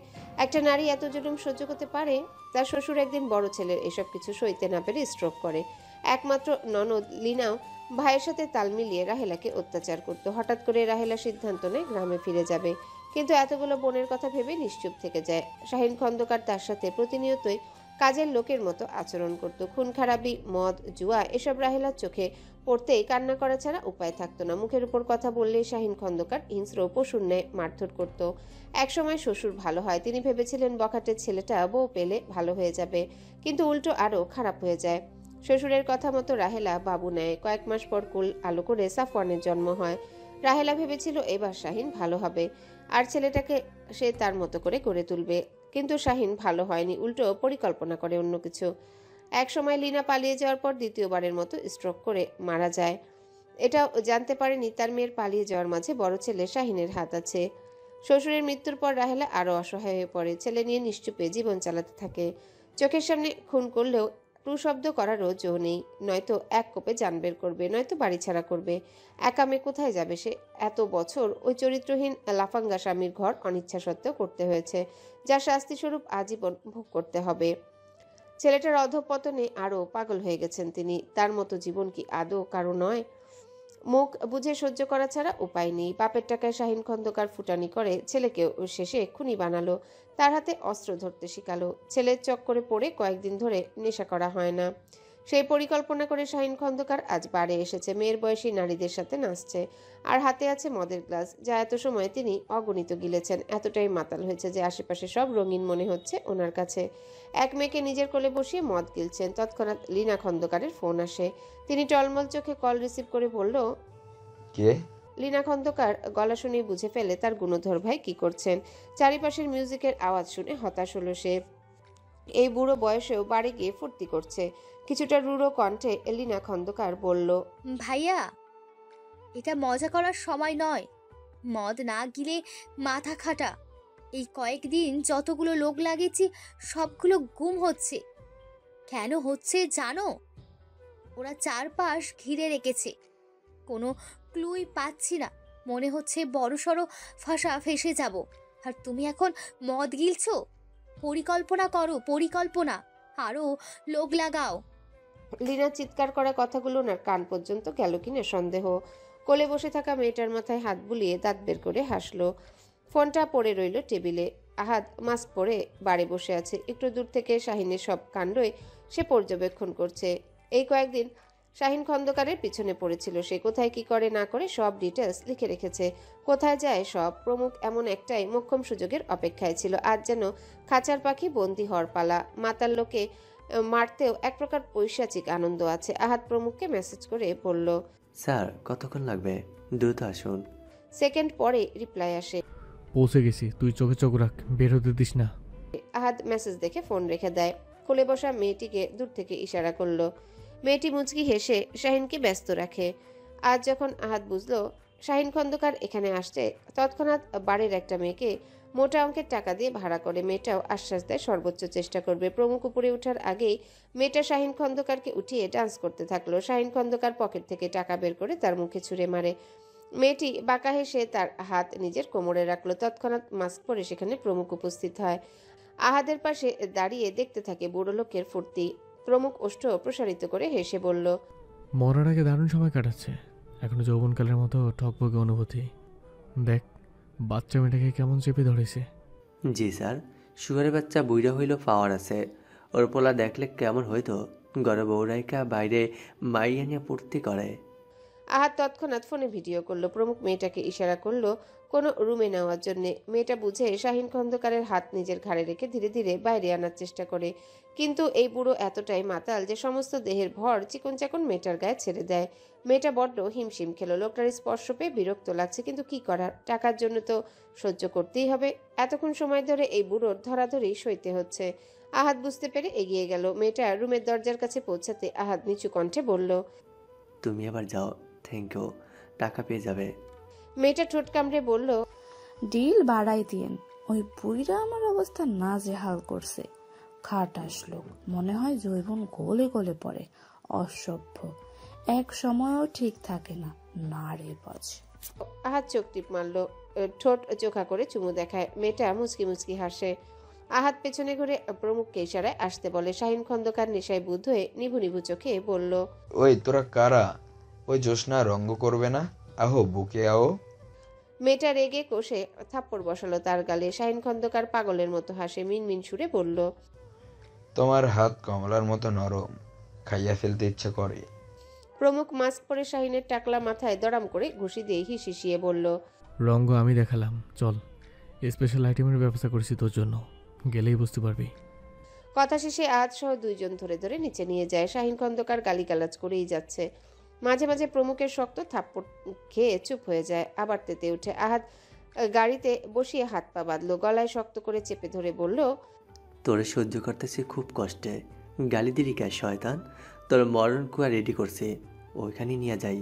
একটা নারী এত জুলুম সহ্য করতে পারে? তার শ্বশুর একদিন বড় ছেলের এসব কিছু সইতে না পেরে স্ট্রোক করে। একমাত্র ননদ লিনাও ভাইয়ের সাথে তাল মিলিয়ে রাহেলাকে অত্যাচার করত। হঠাৎ করে রাহেলা সিদ্ধান্ত নেয় গ্রামে ফিরে যাবে, কিন্তু এতগুলো বোনের কথা ভেবে নিশ্চুপ থেকে যায়। শাহিন খন্দকার তার সাথে প্রতিনিয়তই কাজের লোকের মতো আচরণ করত। খুন খারাপি, মদ, জুয়া এসব রাহেলার চোখে পড়তেই কান্না করা ছাড়া উপায় থাকতো না। মুখের উপর কথা বললেই শাহিন খন্দকার হিংস্র পশুর ন্যায় মারধর করত। একসময় শ্বশুর ভালো হয়, তিনি ভেবেছিলেন বখাটের ছেলেটা বউ পেলে ভালো হয়ে যাবে, কিন্তু উল্টো আরও খারাপ হয়ে যায়। শ্বশুরের কথা মতো রাহেলা বাবু নেয়। কয়েক মাস পর কুল আলো করে সাফওয়ানের জন্ম হয়। রাহেলা ভেবেছিল এবার শাহিন ভালো হবে আর ছেলেটাকে সে তার মতো করে গড়ে তুলবে, কিন্তু শাহিন ভালো হয়নি, উল্টো পরিকল্পনা করে অন্য কিছু। এক সময় লিনা পালিয়ে যাওয়ার পর দ্বিতীয়বারের মতো স্ট্রোক করে মারা যায়। এটাও জানতে পারেনি তার মেয়ের পালিয়ে যাওয়ার মাঝে বড় ছেলে শাহিনের হাত আছে। শ্বশুরের মৃত্যুর পর রাহেলা আরও অসহায় হয়ে পড়ে। ছেলে নিয়ে নিশ্চুপে জীবন চালাতে থাকে। চোখের সামনে খুন করলেও টু শব্দ করারও জো নেই। নয়তো এক কোপে জান বের করবে, নয়তো বাড়ি ছাড়া করবে। একা মেয়ে কোথায় যাবে সে? এত বছর ওই চরিত্রহীন লাফাঙ্গা স্বামীর ঘর অনিচ্ছা সত্ত্বেও করতে হয়েছে, যার শাস্তিস্বরূপ আজীবন ভোগ করতে হবে। ছেলেটার অধঃপতনে আরও পাগল হয়ে গেছেন তিনি। তার মতো জীবন কি আদৌ কারো নয়? মুখ বুঝে সহ্য করা ছাড়া উপায় নেই। বাপের টাকায় শাহিন খন্দকার ফুটানি করে ছেলেকেও শেষে খুনি বানালো, তার হাতে অস্ত্র ধরতে শিখালো। ছেলের চক্করে পড়ে কয়েকদিন ধরে নেশা করা হয় না। সেই পরিকল্পনা করে শাহিন খন্দকার আজ বারে এসেছে, মেয়ের বয়সী নারীদের সাথে নাচছে, আর হাতে আছে মদের গ্লাস, যা এত সময় তিনি অগণিত গিলেছেন। এতটাই মাতাল হয়েছে যে আশেপাশে সব রঙিন মনে হচ্ছে ওনার কাছে। এক মেয়েকে নিজের কোলে বসিয়ে মদ গিলছেন। তৎক্ষণাৎ লিনা খন্দকারের ফোন আসে। তিনি টলমল চোখে কল রিসিভ করে বলল, কে? লিনা খন্দকার গলা শুনেই বুঝে ফেলে তার গুণধর ভাই কি করছেন। চারিপাশের মিউজিকের আওয়াজ শুনে হতাশ হলো সে। এই বুড়ো বয়সেও বাড়ি গিয়ে ফুর্তি করছে। কিছুটা রুড়ো কণ্ঠে লিনা খন্দকার বলল, ভাইয়া, এটা মজা করার সময় নয়। মদ না গিলে মাথা খাটা। এই কয়েকদিন যতগুলো লোক লাগিয়েছি সবগুলো গুম হচ্ছে। কেন হচ্ছে জানো? ওরা চারপাশ ঘিরে রেখেছে, কোনো ক্লুই পাচ্ছি না। মনে হচ্ছে বড়সড় ফাঁসা ফেসে যাব। আর তুমি এখন মদ গিলছো? পরিকল্পনা করো, পরিকল্পনা। আরও লোক লাগাও। লিনা চিৎকার করা কথাগুলো ওনার কান পর্যন্ত গেল কিনা সন্দেহ। কোলে বসে থাকা মেয়েটার মাথায় হাত বুলিয়ে দাঁত বের করে হাসলো। ফোনটা পড়ে রইল টেবিলে। আহাদ মাস্ক পরে বাড়ি বসে আছে। একটু দূর থেকে শাহিনের সব কাণ্ডই সে পর্যবেক্ষণ করছে। এই কয়েকদিন শাহিন খন্দকারের পিছনে পড়েছিল সে। কোথায় কি করে না করে সব ডিটেলস লিখে রেখেছে, কোথায় যায় সব। প্রমুখ এমন একটাই মোক্ষম সুযোগের অপেক্ষায় ছিল। আজ যেন খাঁচার পাখি বন্দি হওয়ার পালা। মাতাল লোকে মারতেও এক প্রকার পৈশাচিক আনন্দ আছে। আহাদ প্রমুখকে মেসেজ করে বলল, স্যার কতক্ষণ লাগবে? দ্রুত আসুন। সেকেন্ড পরে রিপ্লাই আসে, পৌঁছে গেছি, তুই চোখে চোখ রাখ, বের হতে দিস না। আহাদ মেসেজ দেখে ফোন রেখে দেয়। কোলে বসা মেয়েটিকে দূর থেকে ইশারা করলো। মেয়েটি মুচকি হেসে শাহিনকে ব্যস্ত রাখে। আজ যখন আহাদ বুঝলো শাহিন খন্দকার এখানে আসছে, তৎক্ষণাৎ বাড়ির একটা মেয়েকে মোটা অঙ্কের টাকা দিয়ে ভাড়া করে। মেয়েটাও আশ্বাস দেয় সর্বোচ্চ চেষ্টা করবে। প্রমুখ উপরে ওঠার আগেই মেয়েটা শাহিন খন্দকারকে উঠিয়ে ডান্স করতে থাকলো। শাহিন খন্দকার পকেট থেকে টাকা বের করে তার মুখে ছুঁড়ে মারে। মেয়েটি বাঁকা হেসে তার হাত নিজের কোমরে রাখলো। তৎক্ষণাৎ মাস্ক পরে সেখানে প্রমুখ উপস্থিত হয়। আহাদের পাশে দাঁড়িয়ে দেখতে থাকে বুড়ো লোকের ফুর্তি। প্রমুখ ওষ্ঠ প্রসারিত করে হেসে বলল, মরার আগে দারুণ সময় কাটাচ্ছে, এখনো যৌবনকালের মতো ঠকবগে অনুভূতি। দেখ বাচ্চা মেয়েটাকে কেমন চেপে ধরেছে। জি স্যার, সুগারের বাচ্চা বুইড়া হইল পাওয়ার আছে। ওর পোলা দেখলে কেমন হইতো, ঘরে বউরাইকা বাইরে মাইয়া নিয়ে পূর্তি করে। আহাদ তৎক্ষণাৎ ফোনে ভিডিও করলো। প্রমুখ মেয়েটাকে ইশারা করলো কোনো রুমে নেওয়ার জন্য। মেয়েটা বুঝে শাহিন খন্দকারের হাত নিজের ঘাড়ে রেখে ধীরে ধীরে বাইরে আনার চেষ্টা করে, কিন্তু এই বুড়ো এতটাই মাতাল যে সমস্ত দেহের ভর চিকন চাকন মেয়েটার গায়ে ছেড়ে দেয়। মেয়েটা বড্ড হিমশিম খেলো। লোকটার স্পর্শ পেয়ে বিরক্ত লাগছে, কিন্তু কি করার, টাকার জন্য তো সহ্য করতেই হবে। এতক্ষণ সময় ধরে এই বুড়োর ধরাধরি সইতে হচ্ছে। আহাদ বুঝতে পেরে এগিয়ে গেল। মেয়েটা রুমের দরজার কাছে পৌঁছাতে আহাদ নিচু কণ্ঠে বলল, তুমি আবার যাও, থ্যাংক ইউ, টাকা পেয়ে যাবে। মেয়েটা ঠোঁট কামড়ে বলল, ডিল বাড়াই দিয়েন, ওই বুইরা আমার অবস্থা নাজেহাল করছে। খাট আসলো, মনে হয় জৈবন গলে গলে পড়ে, অসভ্য, এক সময়ও ঠিক থাকে না, নারে বাজ। আহাদ চোখ টিপ মারল, ঠোঁট চোখা করে চুমু দেখায়। মেয়েটা মুচকি মুচকি হাসে। আহাদ পেছনে ঘুরে প্রমুখকে ইশারায় আসতে বলে। শাহিন খন্দকার নেশায় বুদ্ধ হয়ে নিভু নিভু চোখে বলল, ওই তোরা কারা? ওই জোসনা রঙ্গ করবে না? আহো বুকে আও। মেয়েটা রেগে কষে থাপ্পড় বসালো তার গালে। শাহিন খন্দকার পাগলের মতো হাসে, মিনমিন সুরে বলল, তোমার হাত কমলার মতো নরম, খাইয়া ফেলতে ইচ্ছা করে। প্রমুখ মাস্ক পরে শাহিনের টাকলা মাথায় দড়াম করে ঘুষি দিয়ে হিসিয়ে বলল, রঙ্গ আমি দেখালাম, চল স্পেশাল আইটেমের ব্যবস্থা করেছি তোর জন্য, গেলেই বুঝতে পারবি। কথা শেষে আহাদ সহ দুইজন ধরে ধরে নিচে নিয়ে যায়। শাহিন খন্দকার গালিগালাজ করেই যাচ্ছে। মাঝে মাঝে প্রমুখের শক্ত থাপ্পড় খেয়ে চুপ হয়ে যায়, আবার তেতে উঠে। আহাদ গাড়িতে বসিয়ে হাত পা বাঁধলো, গলায় শক্ত করে চেপে ধরে বলল, তোরে সহ্য করতেছি খুব কষ্টে, গালি দিলি কে শয়তান? তোর মরণ কুয়া রেডি করছি, ওইখানে নিয়ে যাই।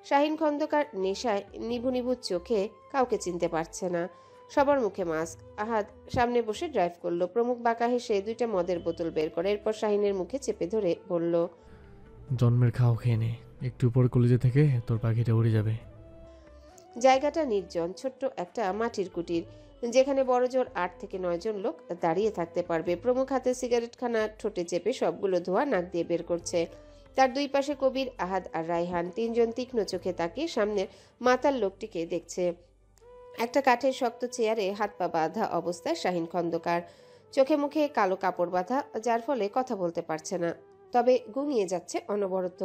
শাহিন খন্দকার নেশায় নিভু নিভু চোখে কাউকে চিনতে পারছে না, সবার মুখে মাস্ক। আহাদ সামনে বসে ড্রাইভ করলো। প্রমুখ বাঁকা হেসে দুইটা মদের বোতল বের করে, এরপর শাহিনের মুখে চেপে ধরে বলল, জন্মের খাও খেয়ে নে, একটু পর কলেজে থেকে তোর পাখিটা উড়ে যাবে। জায়গাটা নির্জন, ছোট্ট একটা মাটির কুটির, যেখানে বড়জোর 8 থেকে 9 জন লোক দাঁড়িয়ে থাকতে পারবে। প্রমুখ হাতে সিগারেট খানা ঠোঁটে চেপে সবগুলো ধোঁয়া নাক দিয়ে বের করছে। তার দুই পাশে কবির, আহাদ আর রায়হান, তিনজন তীক্ষ্ণ চোখে তাকিয়ে সামনের মাতাল লোকটিকে দেখছে। একটা কাঠের শক্ত চেয়ারে হাত পা বাঁধা অবস্থায় শাহিন খন্দকার, চোখে মুখে কালো কাপড় বাঁধা, যার ফলে কথা বলতে পারছে না, তবে ঘুমিয়ে যাচ্ছে অনবরত।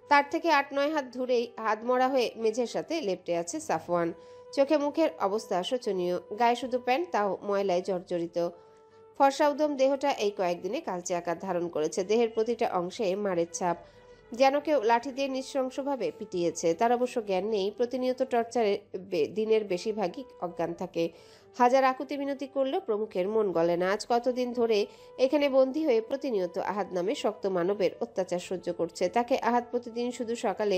তার থেকে 8-9 হাত দূরেই হাতমরা হয়ে মেঝের সাথে লেপ্টে আছে সাফওয়ান। চোখে মুখের অবস্থা শোচনীয়, গায়ে শুধু প্যান্ট, তাও ময়লায় জর্জরিত। ফর্সা উদম দেহটা এই কয়েকদিনে কালচে আকার ধারণ করেছে। দেহের প্রতিটা অংশে মারের ছাপ, যেন কেউ লাঠি দিয়ে নৃশংসভাবে পিটিয়েছে। তার অবশ্য জ্ঞান নেই, প্রতিনিয়ত টর্চারে দিনের বেশিরভাগই অজ্ঞান থাকে। হাজার আকুতি মিনতি করলেও প্রমুখের মন গলে না। আজ কতদিন ধরে এখানে বন্দী হয়ে প্রতিনিয়ত আহাদ নামে শক্ত মানবের অত্যাচার সহ্য করছে। তাকে আহাদ প্রতিদিন শুধু সকালে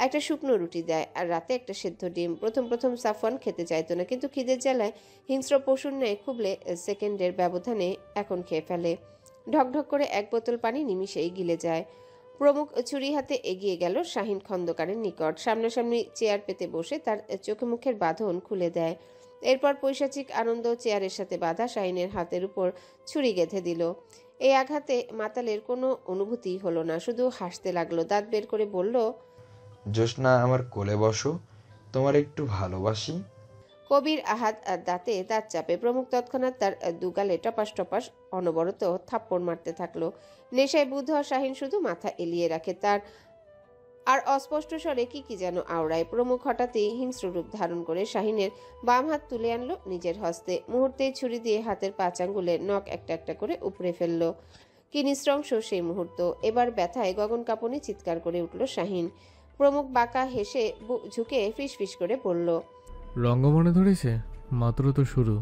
একটা শুকনো রুটি দেয় আর রাতে একটা সেদ্ধ ডিম। প্রথম সাফওয়ান খেতে চাইতো না, কিন্তু খিদের জ্বালায় হিংস্র পশুর ন্যায় খুবলে সেকেন্ডের ব্যবধানে এখন খেয়ে ফেলে। ঢকঢক করে এক বোতল পানি নিমিষেই গিলে যায়। প্রমুখ ছুরি হাতে এগিয়ে গেল শাহিন খন্দকারের নিকট। সামনাসামনি চেয়ার পেতে বসে তার চোখে মুখের বাঁধন খুলে দেয়। এরপর পৈশাচিক আনন্দ চেয়ারের সাথে বাঁধা শাহিনের হাতের উপর ছুরি গেঁথে দিল। এই আঘাতে মাতালের কোনো অনুভূতি হলো না, শুধু হাসতে লাগলো। দাঁত বের করে বলল, জোসনা আমার কোলে বসো, তোমার একটু ভালোবাসি। কবির আহাদ দাঁতে দাঁত চাপে। প্রমুখ তৎক্ষণাৎ তার দুগালে টপাস টপাস অনবরত থাপ্পড় মারতে থাকলো। নেশায় বুধ হওয়া শাহিন শুধু মাথা এলিয়ে রাখে, তার আর অস্পষ্ট স্বরে কি যেন আওড়ায়। প্রমুখ হঠাৎই হিংস্র রূপ ধারণ করে শাহিনের বাম হাত তুলে আনলো নিজের হস্তে। মুহূর্তেই ছুরি দিয়ে হাতের 5 আঙ্গুলে নখ একটা একটা করে উপড়ে ফেললো। কি নৃশংস সেই মুহূর্ত! এবার ব্যথায় গগন কাঁপনি চিৎকার করে উঠল শাহিন। প্রমুখ বাঁকা হেসে ঝুঁকে ফিসফিস করে বলল, রঙ্গ মনে ধরেছে, মাত্র তো শুরু।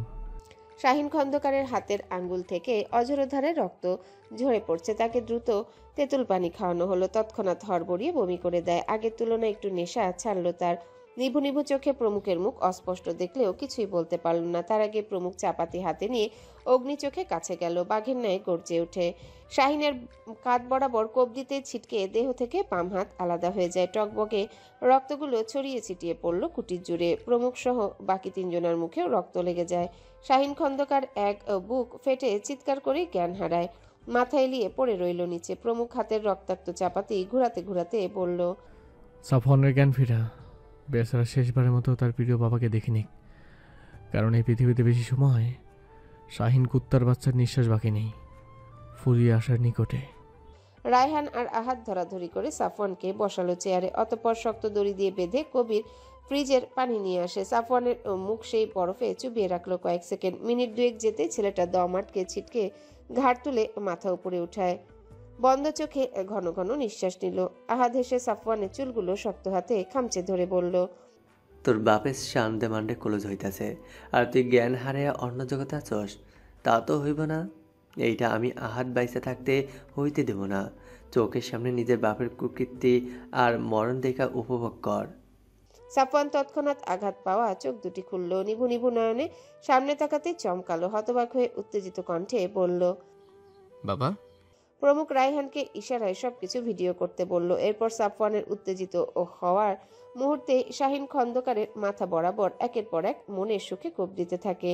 শাহিন খন্দকারের হাতের আঙ্গুল থেকে অঝরধারে রক্ত ঝরে পড়ছে। তাকে দ্রুত তেঁতুল পানি খাওয়ানো হলো। তৎক্ষণাৎ হড়বড়িয়ে বমি করে দেয়। আগের তুলনায় একটু নেশা ছাড়লো তার। নিভু নিভু চোখে প্রমুখের মুখ অস্পষ্ট দেখলেও কিছুই বলতে পারল না। তার আগে প্রমুখ চাপাতি হাতে নিয়ে অগ্নি চোখে কাছে গেল, বাঘের ন্যায় গর্জে ওঠে। শাহিনের কাঁধ বরাবর কোপ দিতে ছিটকে দেহ থেকে বাম হাত আলাদা হয়ে যায়। টকবকে রক্তগুলো ছড়িয়ে ছিটিয়ে পড়ল কুটির জুড়ে। প্রমুখ সহ বাকি 3 জনের মুখেও রক্ত লেগে যায়। শাহিন খন্দকার এক বুক ফেটে চিৎকার করে জ্ঞান হারায়, মাথা এলিয়ে পড়ে রইল নিচে। প্রমুখ হাতের রক্তাক্ত চাপাতি ঘুরাতে ঘুরাতে বলল, সাফওয়ানের জ্ঞান ফিরা, বেচারা শেষবারের মতো তার প্রিয় বাবাকে দেখে নিক, কারণ এই পৃথিবীতে বেশি সময় শাহিন কুত্তার বাচ্চার নিঃশ্বাস বাকি নেই ফুরিয়ে আসার নিকটে। রায়হান আর আহাদ ধরাধরি করে সাফওয়ানকে বসালো চেয়ারে, অতঃপর শক্ত দড়ি দিয়ে বেঁধে কবির ফ্রিজের পানি নিয়ে আসে। সাফওয়ানের মুখ সেই বরফে চুবিয়ে রাখলো কয়েক সেকেন্ড। মিনিট দুয়েক যেতে ছেলেটা দম আটকে ছিটকে ঘাড় তুলে মাথা উপরে উঠায়, বন্ধ চোখে ঘন ঘন নিঃশ্বাস নিল। আহাদ হেসে সাফওয়ানের চুলগুলো শক্ত হাতে খামচে ধরে বলল, তোর বাপের সানডে মানডে কলেজ হইতাছে আর তুই জ্ঞান হারিয়ে অন্য জগতে আছস, তা তো হইব না। এইটা আমি আহাত বাইসে থাকতে হইতে দেব না। চোখের সামনে নিজের বাপের কুকীর্তি আর মরণ দেখা উপভোগ কর। সাফওয়ান তৎক্ষণাৎ আঘাত পাওয়া চোখ দুটি খুলল, নিভু নিভু নয়নে সামনে তাকাতে চমকালো, হতবাক হয়ে উত্তেজিত কণ্ঠে বলল, বাবা। প্রমুখ রায়হানকে ইশারায় সবকিছু ভিডিও করতে বলল। এরপর সাফওয়ানের উত্তেজিত ও হওয়ার মুহূর্তে শাহিন খন্দকারের মাথা বরাবর একের পর এক মনের সুখে কোপ দিতে থাকে।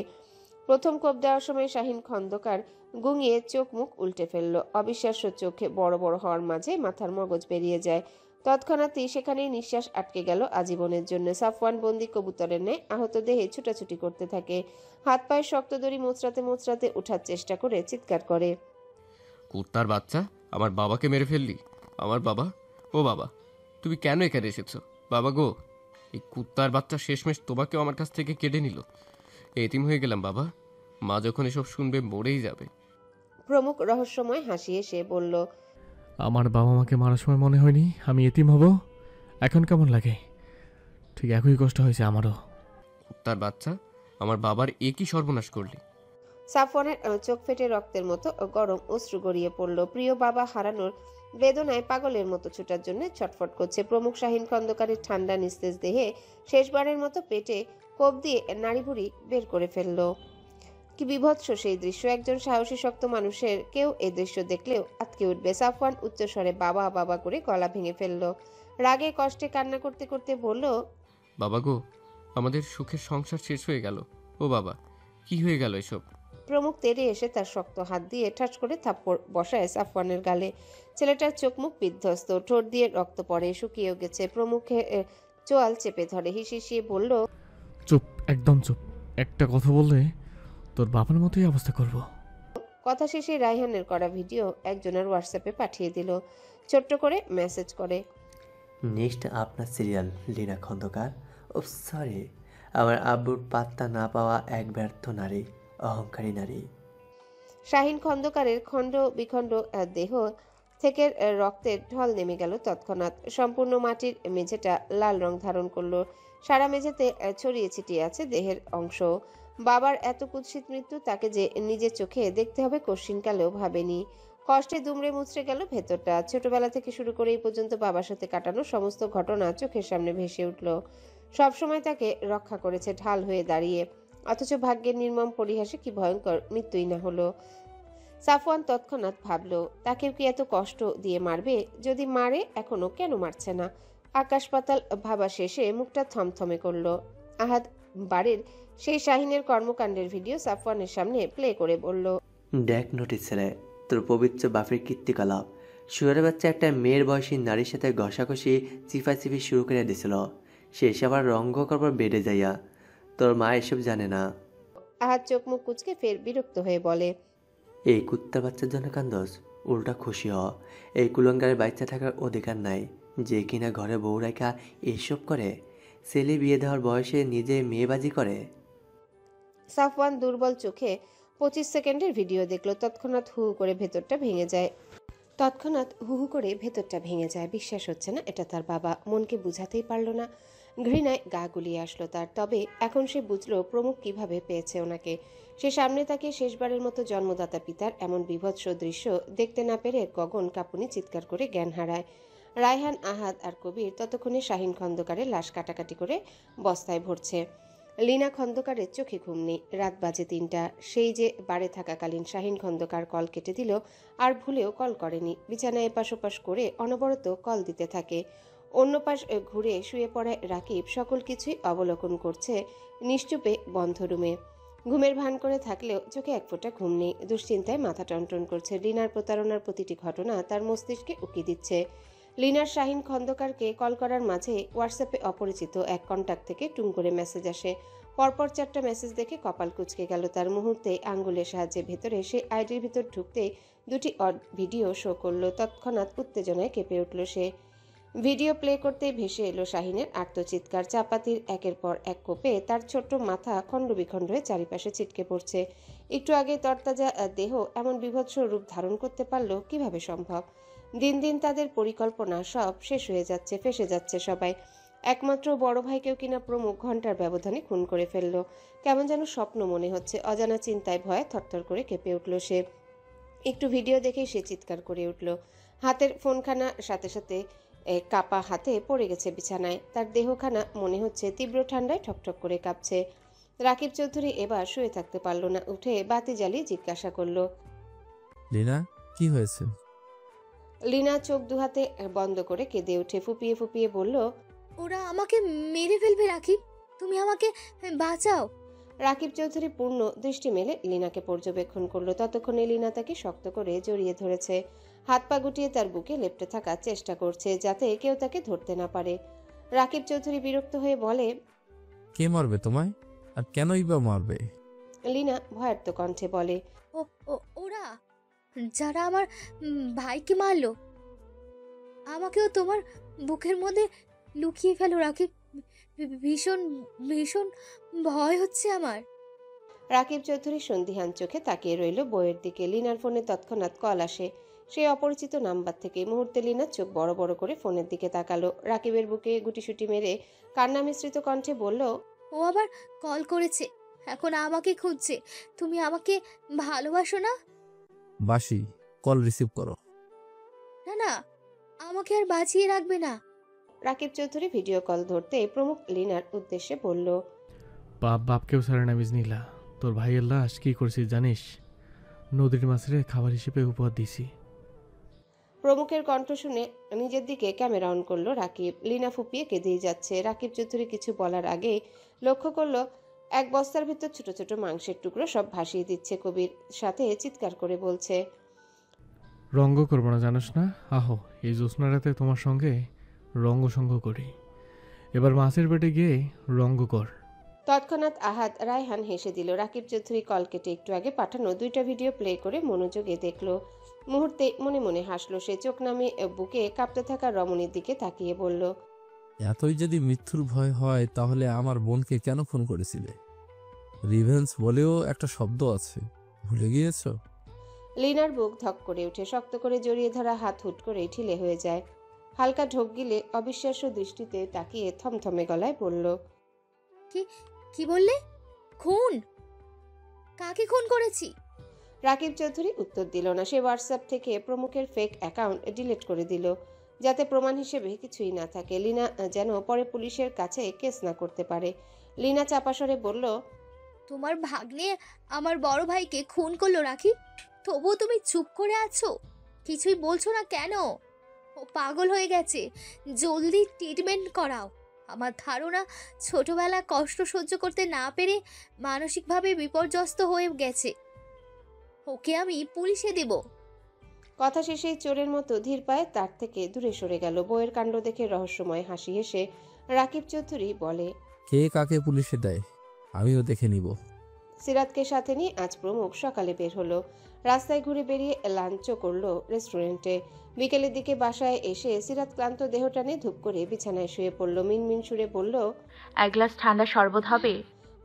প্রথম কোপ দেওয়ার সময় শাহিন খন্দকার গুঙিয়ে চোখ মুখ উল্টে ফেলল। অবিশ্বাস্য চোখে বড় বড় হওয়ার মাঝে মাথার মগজ বেরিয়ে যায়। তৎক্ষণাৎই সেখানেই নিঃশ্বাস আটকে গেল আজীবনের জন্য। সাফওয়ান বন্দি কবুতরের ন্যায় আহত দেহে ছুটাছুটি করতে থাকে, হাত পায়ে শক্ত দড়ি মোচড়াতে মোচড়াতে ওঠার চেষ্টা করে চিৎকার করে, কুত্তার বাচ্চা, আমার বাবাকে মেরে ফেললি। আমার বাবা, ও বাবা, তুমি কেন এখানে এসেছো? বাবা গো, এই কুত্তার বাচ্চা শেষমেশ তোমাকেও আমার কাছ থেকে কেড়ে নিল। এতিম হয়ে গেলাম বাবা। মা যখন এসব শুনবে মরেই যাবে। প্রমুখ রহস্যময় হাসি এসে বলল, আমার বাবা মাকে মারার সময় মনে হয়নি আমি এতিম হব, এখন কেমন লাগে? ঠিক একই কষ্ট হয়েছে আমারও। কুত্তার বাচ্চা, আমার বাবার একই সর্বনাশ করলি। সাফওয়ানের চোখ ফেটে রক্তের মতো গরম অশ্রু গড়িয়ে পড়ল। প্রিয় বাবা হারানোর বেদনায় পাগলের মতো ছুটার জন্য ছটফট করছে। প্রমুখ শাহিন খন্দকারের ঠান্ডা নিস্তেজ দেহে শেষবারের মতো পেটে কোপ দিয়ে নাড়িভুড়ি বের করে ফেলল। কি বিভৎস সেই দৃশ্য! একজন সাহসী শক্ত মানুষের কেউ এই দৃশ্য দেখলেও আটকে উঠবে। সাফওয়ান উচ্চস্বরে বাবা বাবা করে গলা ভেঙে ফেলল, রাগে কষ্টে কান্না করতে করতে বলল, বাবা গো, আমাদের সুখের সংসার শেষ হয়ে গেল। ও বাবা, কি হয়ে গেল এসব? প্রমুখ তেড়ে এসে তার শক্ত হাত দিয়ে ঠাস করে থাপ্পড় বসায় সাফওয়ানের গালে। ছেলেটার চোখ মুখ বিধ্বস্ত, ঠোঁট দিয়ে রক্ত পড়ে, শুকিয়েও গেছে। প্রমুখে চোয়াল চেপে ধরে হিসিয়ে বলল, চুপ, একদম চুপ। একটা কথা বললে তোর বাবার মতোই অবস্থা করব। কথা শেষে রায়হানের করা ভিডিও একজনের হোয়াটসঅ্যাপে পাঠিয়ে দিল। ছোট্ট করে মেসেজ করে, নেক্সট আপনার সিরিয়াল লীনা খন্দকার। ও সরি, আমার আব্বুর পাত্তা না পাওয়া এক ব্যর্থ নারী, অহংকারী নারী। শাহিন খন্দকারের খণ্ড বিখণ্ড দেহ থেকে রক্তের ঢল নেমে গেল তৎক্ষণাৎ। সম্পূর্ণ মাটির মেঝেটা লাল রং ধারণ করলো। সারা মেঝেতে ছড়িয়ে ছিটিয়ে আছে দেহের অংশ। বাবার এত কুৎসিত মৃত্যু তাকে যে নিজের চোখে দেখতে হবে কশ্চিনকালেও ভাবেনি। কষ্টে দুমড়ে মুচড়ে গেল ভেতরটা। ছোটবেলা থেকে শুরু করে এই পর্যন্ত বাবার সাথে কাটানো সমস্ত ঘটনা চোখের সামনে ভেসে উঠল। সবসময় তাকে রক্ষা করেছে ঢাল হয়ে দাঁড়িয়ে, অথচ ভাগ্যের নির্মম পরিহাসে কি ভয়ঙ্কর মৃত্যুই না হলো। সাফওয়ান তৎক্ষণাৎ ভাবল, তাকেও কি এত কষ্ট দিয়ে মারবে? যদি মারে, এখনো কেন মারছে না? আকাশ পাতাল ভাবা শেষে মুখটা থমথমে করল। আহাদ বাড়ির সেই শাহিনের কর্মকাণ্ডের ভিডিও সাফওয়ানের সামনে প্লে করে বলল, দেখ নোটিস ছেলে, তোর পবিত্র বাপের কীর্তিকলাপ। শুয়ারের বাচ্চা একটা মেয়ের বয়সী নারীর সাথে ঘষাঘষি চিফাচিফি শুরু করে দিছিল। শেষ আবার রঙ্গ করবার বেড়ে যাইয়া। তোর মা এসব জানে না। আহাদ চোখ মুখ কুচকে ফের বিরক্ত হয়ে বলে, এই কুত্তার বাচ্চার জন্য কান্দস? উল্টা খুশি হ। এই কুলঙ্গারের বাচ্চা থাকার অধিকার নাই, যে কিনা ঘরে বউ রেখা এসব করে। ছেলে বিয়ে দেওয়ার বয়সে নিজে মেয়েবাজি করে। সাফওয়ান দুর্বল চোখে 25 সেকেন্ডের ভিডিও দেখলো। তৎক্ষণাৎ হু করে ভেতরটা ভেঙে যায়। বিশ্বাস হচ্ছে না এটা তার বাবা। মনকে বুঝাতেই পারল না। ঘৃণায় গা গুলিয়ে আসলো তার। তবে এখন সে বুঝলো প্রমুখ কিভাবে পেয়েছে ওনাকে। সে সামনে তাকে শেষবারের মতো জন্মদাতা পিতার এমন বিভৎস দৃশ্য দেখতে না পেরে গগন কাঁপুনি চিৎকার করে জ্ঞান হারায়। রায়হান, আহাদ আর কবির ততক্ষণে শাহিন খন্দকারের লাশ কাটাকাটি করে বস্তায় ভরছে। লীনা খন্দকারের চোখে ঘুম নেই। রাত বাজে 3টা। সেই যে বাড়ে থাকাকালীন শাহিন খন্দকার কল কেটে দিল, আর ভুলেও কল করেনি। বিছানায় এপাশ ওপাশ করে অনবরত কল দিতে থাকে। অন্য পাশ ঘুরে শুয়ে পড়ায় রাকিব সকল কিছুই অবলোকন করছে নিশ্চুপে বন্ধ রুমে। ঘুমের ভান করে থাকলেও চোখে এক ফোঁটা ঘুম নেই। দুশ্চিন্তায় মাথা টনটন করছে। লীনার প্রতারণার প্রতিটি ঘটনা তার মস্তিষ্কে উকি দিচ্ছে। লিনার শাহিন খন্দকারকে কল করার মাঝে হোয়াটসঅ্যাপে অপরিচিত এক কন্ট্যাক্ট থেকে টুং করে মেসেজ আসে। পরপর 4টা মেসেজ দেখে কপাল কুঁচকে গেল তার। মুহূর্তে আঙ্গুলের সাহায্যে ভেতরে সে আইডির ভিতর ঢুকতে 2টি অড ভিডিও শো করলো। তৎক্ষণাৎ উত্তেজনায় কেঁপে উঠল সে। ভিডিও প্লে করতেই ভেসে এলো শাহিনের আর্তচিৎকার। চাপাতির একের পর এক কোপে তার ছোট্ট মাথা খণ্ডবিখণ্ড হয়ে চারিপাশে ছিটকে পড়ছে। একটু আগে তরতাজা দেহ এমন বিভৎস রূপ ধারণ করতে পারল কিভাবে সম্ভব? দিন দিন তাদের পরিকল্পনা সব শেষ হয়ে যাচ্ছে, ফেসে যাচ্ছে সবাই। একমাত্র বড় ভাইকেও কিনা প্রমুখ ঘন্টার ব্যবধানে খুন করে ফেলল। কেমন যেন স্বপ্ন মনে হচ্ছে। অজানা চিন্তায় ভয়ে থরথর করে কেঁপে উঠল সে। একটু ভিডিও দেখেই সে চিৎকার করে উঠল। হাতের ফোনখানা সাথে সাথে কাপা হাতে পড়ে গেছে বিছানায়। তার দেহখানা মনে হচ্ছে তীব্র ঠান্ডায় ঠকঠক করে কাঁপছে। রাকিব চৌধুরী এবার শুয়ে থাকতে পারল না। উঠে বাতি জ্বালিয়ে জিজ্ঞাসা করল, লিনা, কি হয়েছে? লিনা চোখ দুহাতে বন্ধ করে কেঁদে উঠে ফুপিয়ে ফুপিয়ে বলল, ওরা আমাকে মেরে ফেলবে রাকিব, তুমি আমাকে বাঁচাও। রাকিব চৌধুরী পূর্ণ দৃষ্টি মেলে লিনাকে পর্যবেক্ষণ করলো। ততক্ষণে লিনা তাকে শক্ত করে জড়িয়ে ধরেছে। হাত পা গুটিয়ে তার বুকে লেপ্টে থাকার চেষ্টা করছে যাতে কেউ তাকে ধরতে না পারে। রাকিব চৌধুরী বিরক্ত হয়ে বলে, কে মারবে তোমায়, আর কেনই বা মারবে? লিনা ভয়ার্ত কণ্ঠে বলে, ওরা যারা আমার ভাইকে মারলো, আমাকেও তোমার বুকের মধ্যে লুকিয়ে ফেলো রাকিব, ভীষণ ভীষণ ভয় হচ্ছে আমার। রাকিব চৌধুরী সন্দিহান চোখে তাকিয়ে রইল বইয়ের দিকে। লিনার ফোনে তৎক্ষণাৎ কল আসে সেই অপরিচিত নাম্বার থেকে। মুহূর্তে লিনার চোখ বড় বড় করে ফোনের দিকে তাকালো। রাকিবের বুকে গুটিসুটি মেরে কান্না মিশ্রিত কণ্ঠে বলল, ও আবার কল করেছে, এখন আমাকে খুঁজছে। তুমি আমাকে ভালোবাসো না? বাসি, কল রিসিভ করো। না না, আমাকে আর বাঁচিয়ে রাখবে না। রাকিব চৌধুরী ভিডিও কল ধরতে প্রমুখ লিনার উদ্দেশ্যে বলল, বাপকেও সারে না বিজনিলা, তোর ভাইয়ের লাশ কি করছিস জানিস? নদীর মাছের খাবার হিসেবে উপহার দিছি। প্রমুখের কণ্ঠ শুনে নিজের দিকে ক্যামেরা অন করলো রাকিব। লিনা ফুপিয়ে কেঁদেই যাচ্ছে। রাকিব চৌধুরী কিছু বলার আগে লক্ষ্য করলো এক বস্তার ভিতর ছোট ছোট মাংসের টুকরো সব ভাসিয়ে দিচ্ছে কবির। সাথে চিৎকার করে বলছে, রঙ্গ করবো না জানোস না? আহো, এই জ্যোৎস্না রাতে তোমার সঙ্গে রঙ্গসঙ্গ করি। এবার মাছের পেটে গিয়ে রঙ্গ কর। তৎক্ষণাৎ আহাদ রায়হান হেসে দিল। রাকিব চৌধুরী কল কেটে একটু আগে পাঠানো 2টা ভিডিও প্লে করে মনোযোগে দেখলো। মুহূর্তে মনে মনে হাসলো সে। চোখ নামে বুকে কাঁপতে থাকা রমণীর দিকে তাকিয়ে বলল, এতই যদি মৃত্যুর ভয় হয় তাহলে আমার বোনকে কেন ফোন করেছিলে? রিভেন্স বলেও একটা শব্দ আছে, ভুলে গিয়েছো? লিনার বুক ধক করে উঠে। শক্ত করে জড়িয়ে ধরা হাত হুট করে ঢিলে হয়ে যায়। হালকা ঢোক গিলে অবিশ্বাস্য দৃষ্টিতে তাকিয়ে থমথমে গলায় বলল, কি বললে? খুন? কাকে খুন করেছি? রাকিব চৌধুরী উত্তর দিল না। সে হোয়াটসঅ্যাপ থেকে প্রমুখের ফেক অ্যাকাউন্ট ডিলিট করে দিল যাতে প্রমাণ হিসেবে কিছুই না থাকে। লিনা যেন পরে পুলিশের কাছে কেস না করতে পারে। লিনা চাপাস্বরে বলল, তোমার ভাগ্নে আমার বড় ভাইকে খুন করলো রাকিব, তবুও তুমি চুপ করে আছো, কিছুই বলছো না কেন? ও পাগল হয়ে গেছে, জলদি ট্রিটমেন্ট করাও। আমার ধারণা ছোটবেলা কষ্ট সহ্য করতে না পেরে মানসিকভাবে বিপর্যস্ত হয়ে গেছে। ওকে আমি পুলিশে দেব। কথা শেষেই চোরের মতো ধীর পায়ে তার থেকে দূরে সরে গেল। বইয়ের কাণ্ড দেখে রহস্যময় হাসি হেসে রাকিব চৌধুরী বলে, কে কাকে পুলিশে দেয় আমিও দেখে নিব। সিরাতকে সাথে নিয়ে আজ প্রমুখ সকালে বের হলো। রাস্তায় ঘুরে বেরিয়ে লাঞ্চও করলো রেস্টুরেন্টে। বিকেলের দিকে বাসায় এসে সিরাত ক্লান্ত দেহটা নিয়ে ধূপ করে বিছানায় শুয়ে পড়ল। মিনমিন সুরে বলল, এক গ্লাস ঠান্ডা শরবত হবে?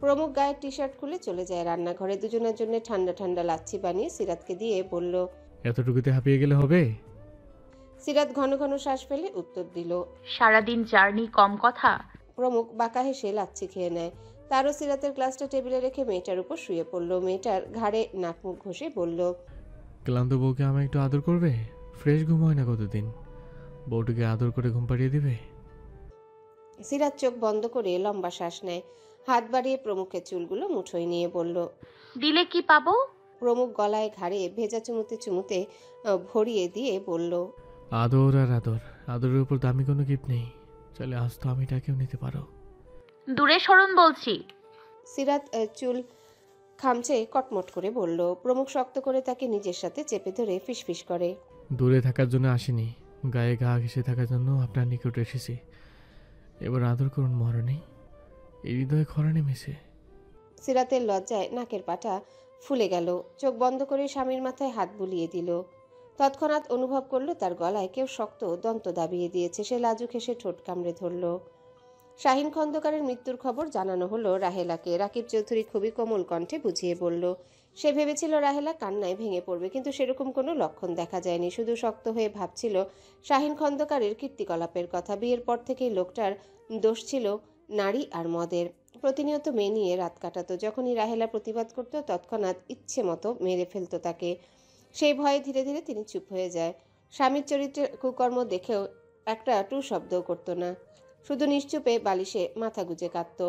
প্রমুখ গায়ের টি শার্ট খুলে চলে যায় রান্নাঘরে। দুজনের জন্য ঠান্ডা ঠান্ডা লাচ্ছি বানিয়ে সিরাতকে দিয়ে বলল, এতটুকুতে হাঁপিয়ে গেলে হবে? সিরাত ঘন ঘন শ্বাস ফেলে উত্তর দিল, সারাদিন জার্নি কম কথা। প্রমুখ বাঁকা হেসে লাচ্ছি খেয়ে নেয়। তারও সিরাতের গ্লাসটা টেবিলে রেখে মেয়েটার উপর শুয়ে পড়ল। মেয়েটার ঘাড়ে নাক মুখ ঘষে বলল, ক্লান্ত বউকে আমায় একটু আদর করবে? ফ্রেশ ঘুম হয় না কতদিন, বউটিকে আদর করে ঘুম পাড়িয়ে দিবে। সিরাত চোখ বন্ধ করে লম্বা শ্বাস নেয়। হাত বাড়িয়ে প্রমুখের চুলগুলো মুঠোয় নিয়ে বলল, দিলে কি পাবো? প্রমুখ গলায় ঘাড়ে ভেজা চুমুতে চুমুতে ভরিয়ে দিয়ে বলল, আদর আর আদর, আদরের উপর দামি কোনো গিফট নেই, চাইলে আজ তো আমি তাকেও নিতে পারো। দূরে সরুন বলছি। সিরাত চুল খামচে কটমট করে বলল। প্রমুখ শক্ত করে তাকে নিজের সাথে চেপে ধরে ফিসফিস করে, দূরে থাকার জন্য আসিনি, গায়ে গা ঘেসে থাকার জন্য আপনার নিকট এসেছি। এবার আদর করুন মহারানী, এই হৃদয়ে খরা নেমেছে। সিরাতের লজ্জায় নাকের পাটা ফুলে গেল, চোখ বন্ধ করে স্বামীর মাথায় হাত বুলিয়ে দিল। তৎক্ষণাৎ অনুভব করলো তার গলায় কেউ শক্ত দন্ত দাবিয়ে দিয়েছে। সে লাজুক হেসে ঠোঁট কামড়ে ধরল। শাহিন খন্দকারের মৃত্যুর খবর জানানো হলো রাহেলাকে। রাকিব চৌধুরী খুবই কোমল কণ্ঠে বুঝিয়ে বলল। সে ভেবেছিল রাহেলা কান্নায় ভেঙে পড়বে, কিন্তু সেরকম কোনো লক্ষণ দেখা যায়নি। শুধু শক্ত হয়ে ভাবছিল শাহিন খন্দকারের কীর্তিকলাপের কথা। বিয়ের পর থেকেই লোকটার দোষ ছিল নারী আর মদের। প্রতিনিয়ত মেয়ে নিয়ে রাত কাটাতো। যখনই রাহেলা প্রতিবাদ করত তৎক্ষণাৎ ইচ্ছে মতো মেরে ফেলতো তাকে। সেই ভয়ে ধীরে ধীরে তিনি চুপ হয়ে যায়। স্বামীর চরিত্রের কুকর্ম দেখেও একটা টু শব্দও করতো না, শুধু নিশ্চুপে বালিশে মাথা গুজে কাঁদত।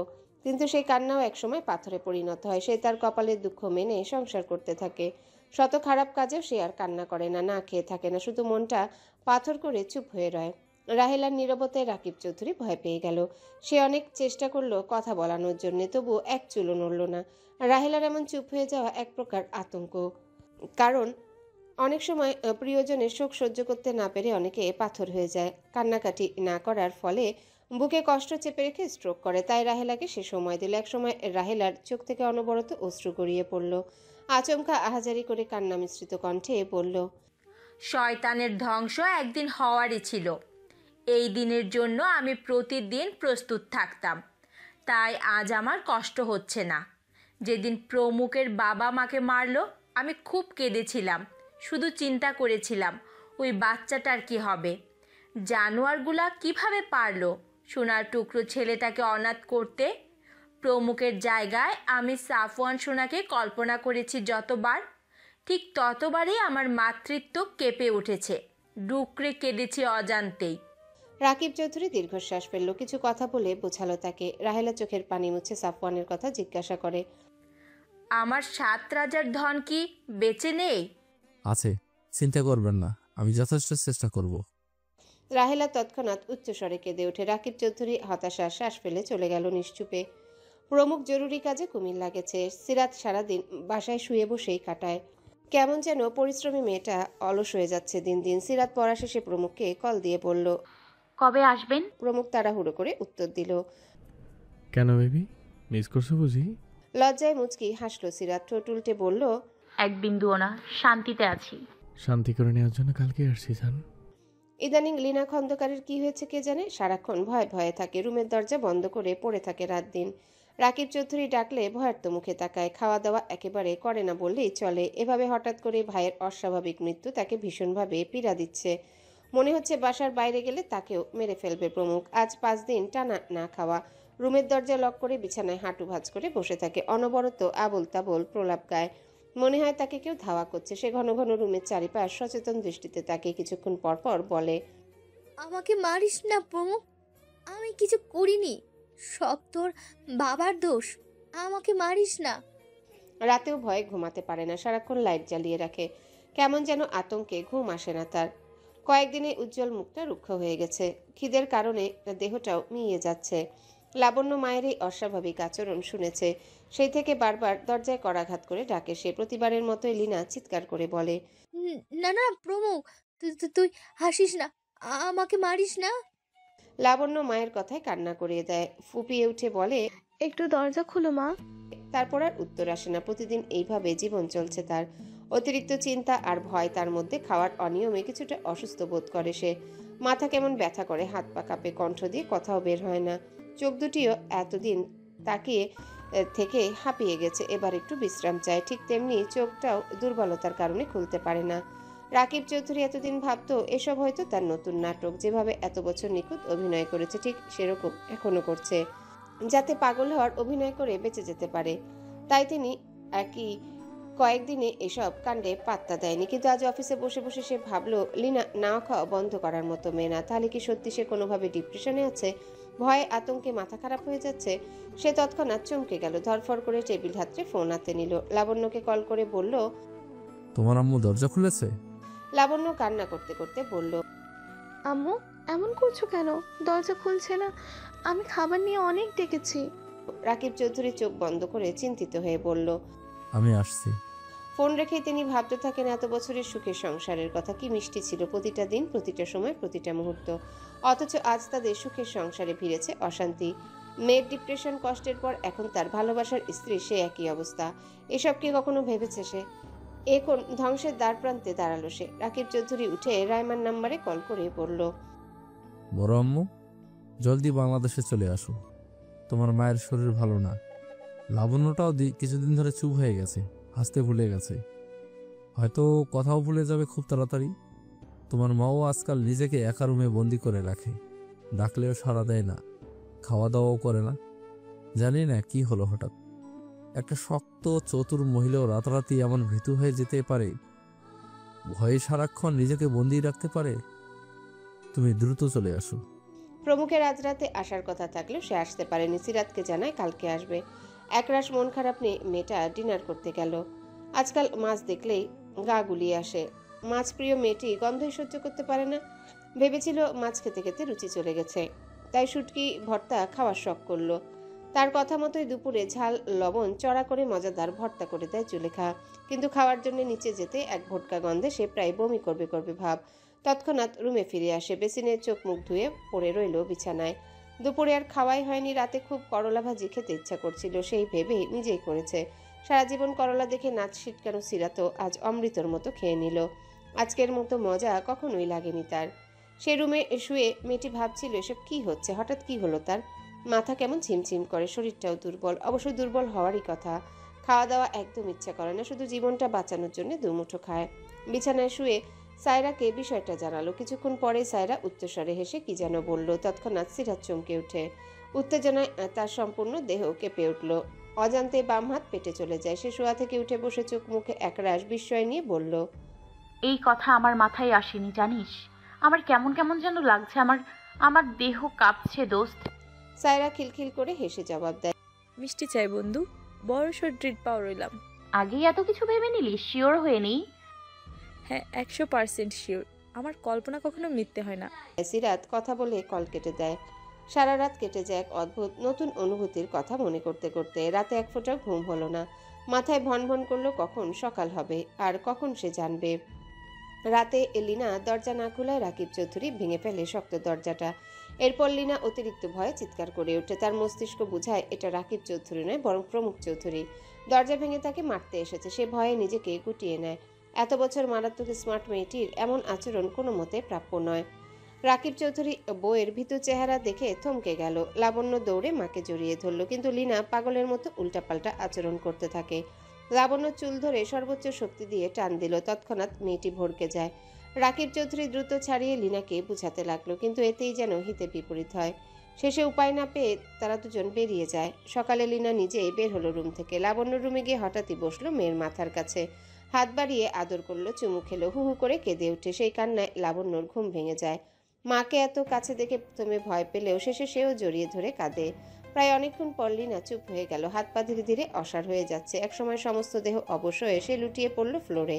কিন্তু সেই কান্নাও একসময় পাথরে পরিণত হয়। সে তার কপালের দুঃখ মেনে সংসার করতে থাকে। শত খারাপ কাজেও সে আর কান্না করে না, না খেয়ে থাকে না, শুধু মনটা পাথর করে চুপ হয়ে রয়। রাহেলার নীরবতায় রাকিব চৌধুরী ভয় পেয়ে গেল। সে অনেক চেষ্টা করলো কথা বলানোর জন্যে, তবু এক চুলও নড়ল না। রাহেলার এমন চুপ হয়ে যাওয়া এক প্রকার আতঙ্ক, কারণ অনেক সময় প্রিয়জনের শোক সহ্য করতে না পেরে অনেকে পাথর হয়ে যায়। কান্নাকাটি না করার ফলে বুকে কষ্ট চেপে রেখে স্ট্রোক করে। তাই রাহেলাকে সে সময় দিল। এক সময় রাহেলার চোখ থেকে অনবরত অশ্রু গড়িয়ে পড়ল। আচমকা আহাজারি করে কান্না মিশ্রিত কণ্ঠে বলল, শয়তানের ধ্বংস একদিন হওয়ারই ছিল। এই দিনের জন্য আমি প্রতিদিন প্রস্তুত থাকতাম, তাই আজ আমার কষ্ট হচ্ছে না। যেদিন প্রমুখের বাবা মাকে মারলো আমি খুব কেঁদেছিলাম, শুধু চিন্তা করেছিলাম ওই বাচ্চাটার কি হবে। জানোয়ারগুলা কিভাবে পারলো সোনার টুকরো ছেলেটাকে অনাথ করতে। প্রমুখের জায়গায় আমি সাফওয়ান সোনাকে কল্পনা করেছি যতবার, ঠিক ততবারই আমার মাতৃত্ব কেঁপে উঠেছে, ডুকরে কেঁদেছি অজান্তেই। রাকিব চৌধুরী দীর্ঘশ্বাস ফেলল। কিছু কথা বলে বোঝালো তাকে। রাহেলা চোখের পানি মুছে সাফওয়ানের কথা জিজ্ঞাসা করে, আমার 7 রাজার ধন কি বেঁচে নেই? আছে, চিন্তা করবেন না, আমি যথেষ্ট চেষ্টা করব। রাহেলা তৎক্ষণাৎ উচ্চস্বরে কেঁদে ওঠে। রাকিব চৌধুরী হতাশার শ্বাস ফেলে চলে গেল নিশ্চুপে। প্রমুখ জরুরি কাজে কুমিল্লা গেছে। সিরাত সারাদিন বাসায় শুয়ে বসেই কাটায়। কেমন যেন পরিশ্রমী মেয়েটা অলস হয়ে যাচ্ছে দিন দিন। সিরাত পড়া শেষে প্রমুখকে কল দিয়ে বলল, কবে আসবেন? প্রমুখ তাড়াহুড়ো করে উত্তর দিল, কেন বেবি, মিস করছো বুঝি? লজ্জায় মুচকি হাসলো সিরাত। ঠোঁট উল্টে বলল, এক বিন্দুও না, শান্তিতে আছি। শান্তি করে নেওয়ার জন্য কালকে আসছি জান। ইদানিং লীনা খন্দকারের কি হয়েছে কে জানে, সারাক্ষণ ভয়ে ভয়ে থাকে। রুমের দরজা বন্ধ করে পড়ে থাকে রাত দিন। রাকিব চৌধুরী ডাকলে ভয়ার্ত মুখে তাকায়। খাওয়া দাওয়া একেবারে করে না বললেই চলে। এভাবে হঠাৎ করে ভাইয়ের অস্বাভাবিক মৃত্যু তাকে ভীষণভাবে পীড়া দিচ্ছে। মনে হচ্ছে বাসার বাইরে গেলে তাকেও মেরে ফেলবে প্রমুখ। আজ 5 দিন টানা না খাওয়া। রুমের দরজা লক করে বিছানায় হাঁটু ভাঁজ করে বসে থাকে। অনবরত আবোল তাবোল প্রলাপ গায়। মনে হয় তাকে কেউ ধাওয়া করছে। সে ঘন ঘন রুমের চারিপাশ সচেতন দৃষ্টিতে তাকে কিছুক্ষণ পর পর বলে, আমাকে মারিস না প্রমুখ, আমি কিছু করিনি, সব তোর বাবার দোষ, আমাকে মারিস না। রাতেও ভয়ে ঘুমাতে পারে না, সারাক্ষণ লাইট জ্বালিয়ে রাখে। কেমন যেন আতঙ্কে ঘুম আসে না তার। কয়েকদিনে উজ্জ্বল মুখটা রুক্ষ হয়ে গেছে। খিদের কারণে দেহটাও মিইয়ে যাচ্ছে। লাবণ্য মায়ের এই অস্বাভাবিক আচরণ শুনেছে। সেই থেকে বারবার দরজায় করাঘাত করে ডাকে সে। প্রতিবারের মতোই লীনা চিৎকার করে বলে, না না প্রমুখ, তুই হাসিস না, আমাকে মারিস না। লাবণ্য মায়ের কথায় কান্না করিয়ে দেয়। ফুপিয়ে উঠে বলে, একটু দরজা খুলো মা। তারপর আর উত্তর আসে না। প্রতিদিন এইভাবে জীবন চলছে তার। অতিরিক্ত চিন্তা আর ভয় তার মধ্যে। খাওয়ার অনিয়মে কিছুটা অসুস্থ বোধ করে সে। মাথা কেমন ব্যথা করে, হাত পা কাঁপে, কণ্ঠ দিয়ে কথাও বের হয় না। চোখ দুটিও এতদিন তাকিয়ে থেকে হাঁপিয়ে গেছে। এবার একটু বিশ্রাম চায়। ঠিক তেমনি চোখটাও দুর্বলতার কারণে খুলতে পারে না। রাকিব চৌধুরী এতদিন ভাবতো এসব হয়তো তার নতুন নাটক। যেভাবে এত বছর নিখুঁত অভিনয় করেছে ঠিক সেরকম এখনো করছে, যাতে পাগল হওয়ার অভিনয় করে বেঁচে যেতে পারে। তাই তিনি একই কয়েকদিনে এসব কাণ্ডে পাত্তা দেয়নি। কিন্তু আজ অফিসে বসে বসে সে ভাবলো, লীনা না খাওয়া বন্ধ করার মতো মেয়ে না। তাহলে কি সত্যি সে কোনোভাবে ডিপ্রেশনে আছে? ভয়ে আতঙ্কে মাথা খারাপ হয়ে যাচ্ছে। সে তৎক্ষণাৎ চমকে গেল। ধরফর করে টেবিল হাতড়ে ফোন হাতে নিল। লাবণ্যকে কল করে বলল, তোমার আম্মু দরজা খুলেছে? লাবণ্য কান্না করতে করতে বলল, আম্মু এমন করছো কেন? দরজা খুলছে না, আমি খাবার নিয়ে অনেক ডেকেছি। রাকিব চৌধুরী চোখ বন্ধ করে চিন্তিত হয়ে বলল, আমি আসছি। ফোন রেখেই তিনি ভাবতে থাকেন এত বছরের সুখের সংসারের কথা, কি মিষ্টি ছিল প্রতিটা দিন, প্রতিটা সময়, প্রতিটা মুহূর্ত। অথচ আজ তাদের সুখের সংসারে ভিড়েছে অশান্তি। মেয়ের ডিপ্রেশন, কষ্টের পর এখন তার ভালোবাসার স্ত্রী সে একই অবস্থা। এসব কি কখনো ভেবেছে সে? এখন ধ্বংসের দ্বার প্রান্তে দাঁড়ালো সে। রাকিব চৌধুরী উঠে রাইমার নাম্বারে কল করে বলল, বড় আম্মু, জলদি বাংলাদেশে চলে আসো। তোমার মায়ের শরীর ভালো না। লাবণ্যটাও কিছুদিন ধরে চুপ হয়ে গেছে, হাসতে ভুলে গেছে, হয়তো কথাও ভুলে যাবে খুব তাড়াতাড়ি। তোমার মাও আজকাল নিজেকে একা রুমে বন্দি করে রাখে, ডাকলেও সাড়া দেয় না, খাওয়া দাওয়াও করে না। জানি না কি হলো হঠাৎ। একটা শক্ত চতুর মহিলাও রাতারাতি এমন ভীতু হয়ে যেতে পারে, ভয়ে সারাক্ষণ নিজেকে বন্দি রাখতে পারে। তুমি দ্রুত চলে আসো। প্রমুখের আজ রাতে আসার কথা থাকলেও সে আসতে পারেনি। সিরাতকে জানায় কালকে আসবে। একরাশ মন খারাপ নিয়ে মেয়েটা ডিনার করতে গেল। আজকাল মাছ দেখলেই গা গুলিয়ে আসে। মাছ প্রিয় মেয়েটি গন্ধই সহ্য করতে পারে না। ভেবেছিল মাছ খেতে খেতে রুচি চলে গেছে, তাই শুটকি ভর্তা খাওয়ার শখ করলো। তার কথা মতোই দুপুরে ঝাল লবণ চড়া করে মজাদার ভর্তা করে দেয় জুলেখা। কিন্তু খাওয়ার জন্য নিচে যেতে এক ভোটকা গন্ধে সে প্রায় বমি করবে করবে ভাব। তৎক্ষণাৎ রুমে ফিরে আসে, বেসিনে চোখ মুখ ধুয়ে পড়ে রইল বিছানায়। দুপুরে আর খাওয়াই হয়নি। রাতে খুব করলা ভাজি খেতে ইচ্ছা করছিল, সেই ভেবে নিজেই করেছে। সারা জীবন করলা দেখে নাচ ছিটকানো সিরাতও আজ অমৃতর মতো খেয়ে নিল। আজকের মতো মজা কখনোই লাগেনি তার। সে রুমে শুয়ে মেয়েটি ভাবছিল এসব কি হচ্ছে, হঠাৎ কি হলো তার। মাথা কেমন ছিমছিম করে, শরীরটাও দুর্বল। অবশ্য দুর্বল হওয়ারই কথা। খাওয়া দাওয়া একদম ইচ্ছা করে না, শুধু জীবনটা বাঁচানোর জন্য দুমুঠো খায়। বিছানায় শুয়ে সায়রাকে বিষয়টা জানালো। কিছুক্ষণ পরে সায়রা উচ্চস্বরে হেসে কি যেন বলল। তৎক্ষণাৎ সিরাত চমকে উঠে। উত্তেজনায় তার সম্পূর্ণ দেহ কেঁপে উঠল। অজান্তে বাম হাত পেটে চলে যায়। সে শোয়া থেকে উঠে বসে চোখ মুখে একরাশ বিস্ময় নিয়ে বলল, এই কথা আমার মাথায় আসেনি জানিস। আমার কেমন কেমন যেন লাগছে, আমার দেহ কাঁপছে দোস্ত। সায়রা খিলখিল করে হেসে জবাব দেয়, মিষ্টি চাই বন্ধু, বড়সড় ট্রিট পাওয়া রইলাম। আগেই এত কিছু ভেবে নিলি? শিওর হয়ে নেই? হ্যাঁ, 100% শিওর। আমার কল্পনা কখনো মিথ্যে হয় না। সিরাত কথা বলে কল কেটে দেয়। সারা রাত কেটে যায় এক অদ্ভুত নতুন অনুভূতির কথা মনে করতে করতে। রাতে এক ফোঁটাও ঘুম হলো না। মাথায় ভন ভন করলো কখন সকাল হবে আর কখন সে জানবে। রাতে লিনা দরজা না খোলায় রাকিব চৌধুরী ভেঙে ফেলে শক্ত দরজাটা। এরপর লিনা অতিরিক্ত ভয়ে চিৎকার করে ওঠে। তার মস্তিষ্ক বুঝায় এটা রাকিব চৌধুরী নয়, বরং প্রমুখ চৌধুরী। দরজা ভেঙে তাকে মারতে এসেছে। সে ভয়ে নিজেকে গুটিয়ে নেয়। এত বছর মারাত্মক স্মার্ট মেয়েটির এমন আচরণ কোনো মতে প্রাপ্য নয়। রাকিব চৌধুরী বউয়ের ভীতু চেহারা দেখে থমকে গেল। লাবণ্য দৌড়ে মাকে জড়িয়ে ধরল, কিন্তু লিনা পাগলের মতো উল্টাপাল্টা আচরণ করতে থাকে। লাবণ্য চুল ধরে সর্বোচ্চ শক্তি দিয়ে টান দিল। তৎক্ষণাৎ মেয়েটি ভড়কে যায়। রাকিব চৌধুরী দ্রুত ছাড়িয়ে লিনাকে বুঝাতে লাগলো, কিন্তু এতেই যেন হিতে বিপরীত হয়। শেষে উপায় না পেয়ে তারা দুজন বেরিয়ে যায়। সকালে লিনা নিজেই বের হলো রুম থেকে। লাবণ্য রুমে গিয়ে হঠাৎই বসলো মেয়ের মাথার কাছে, হাত বাড়িয়ে আদর করলো, চুমু খেলো, হু হু করে কেঁদে ওঠে। সেই কান্নায় লাবণ্যর ঘুম ভেঙে যায়। মাকে এত কাছে দেখে প্রথমে ভয় পেলেও শেষে সেও জড়িয়ে ধরে কাঁদে। প্রায় অনেকক্ষণ পর লিনা চুপ হয়ে গেল। হাত পা ধীরে ধীরে অসাড় হয়ে যাচ্ছে। একসময় সমস্ত দেহ অবশ হয়ে সে লুটিয়ে পড়ল ফ্লোরে।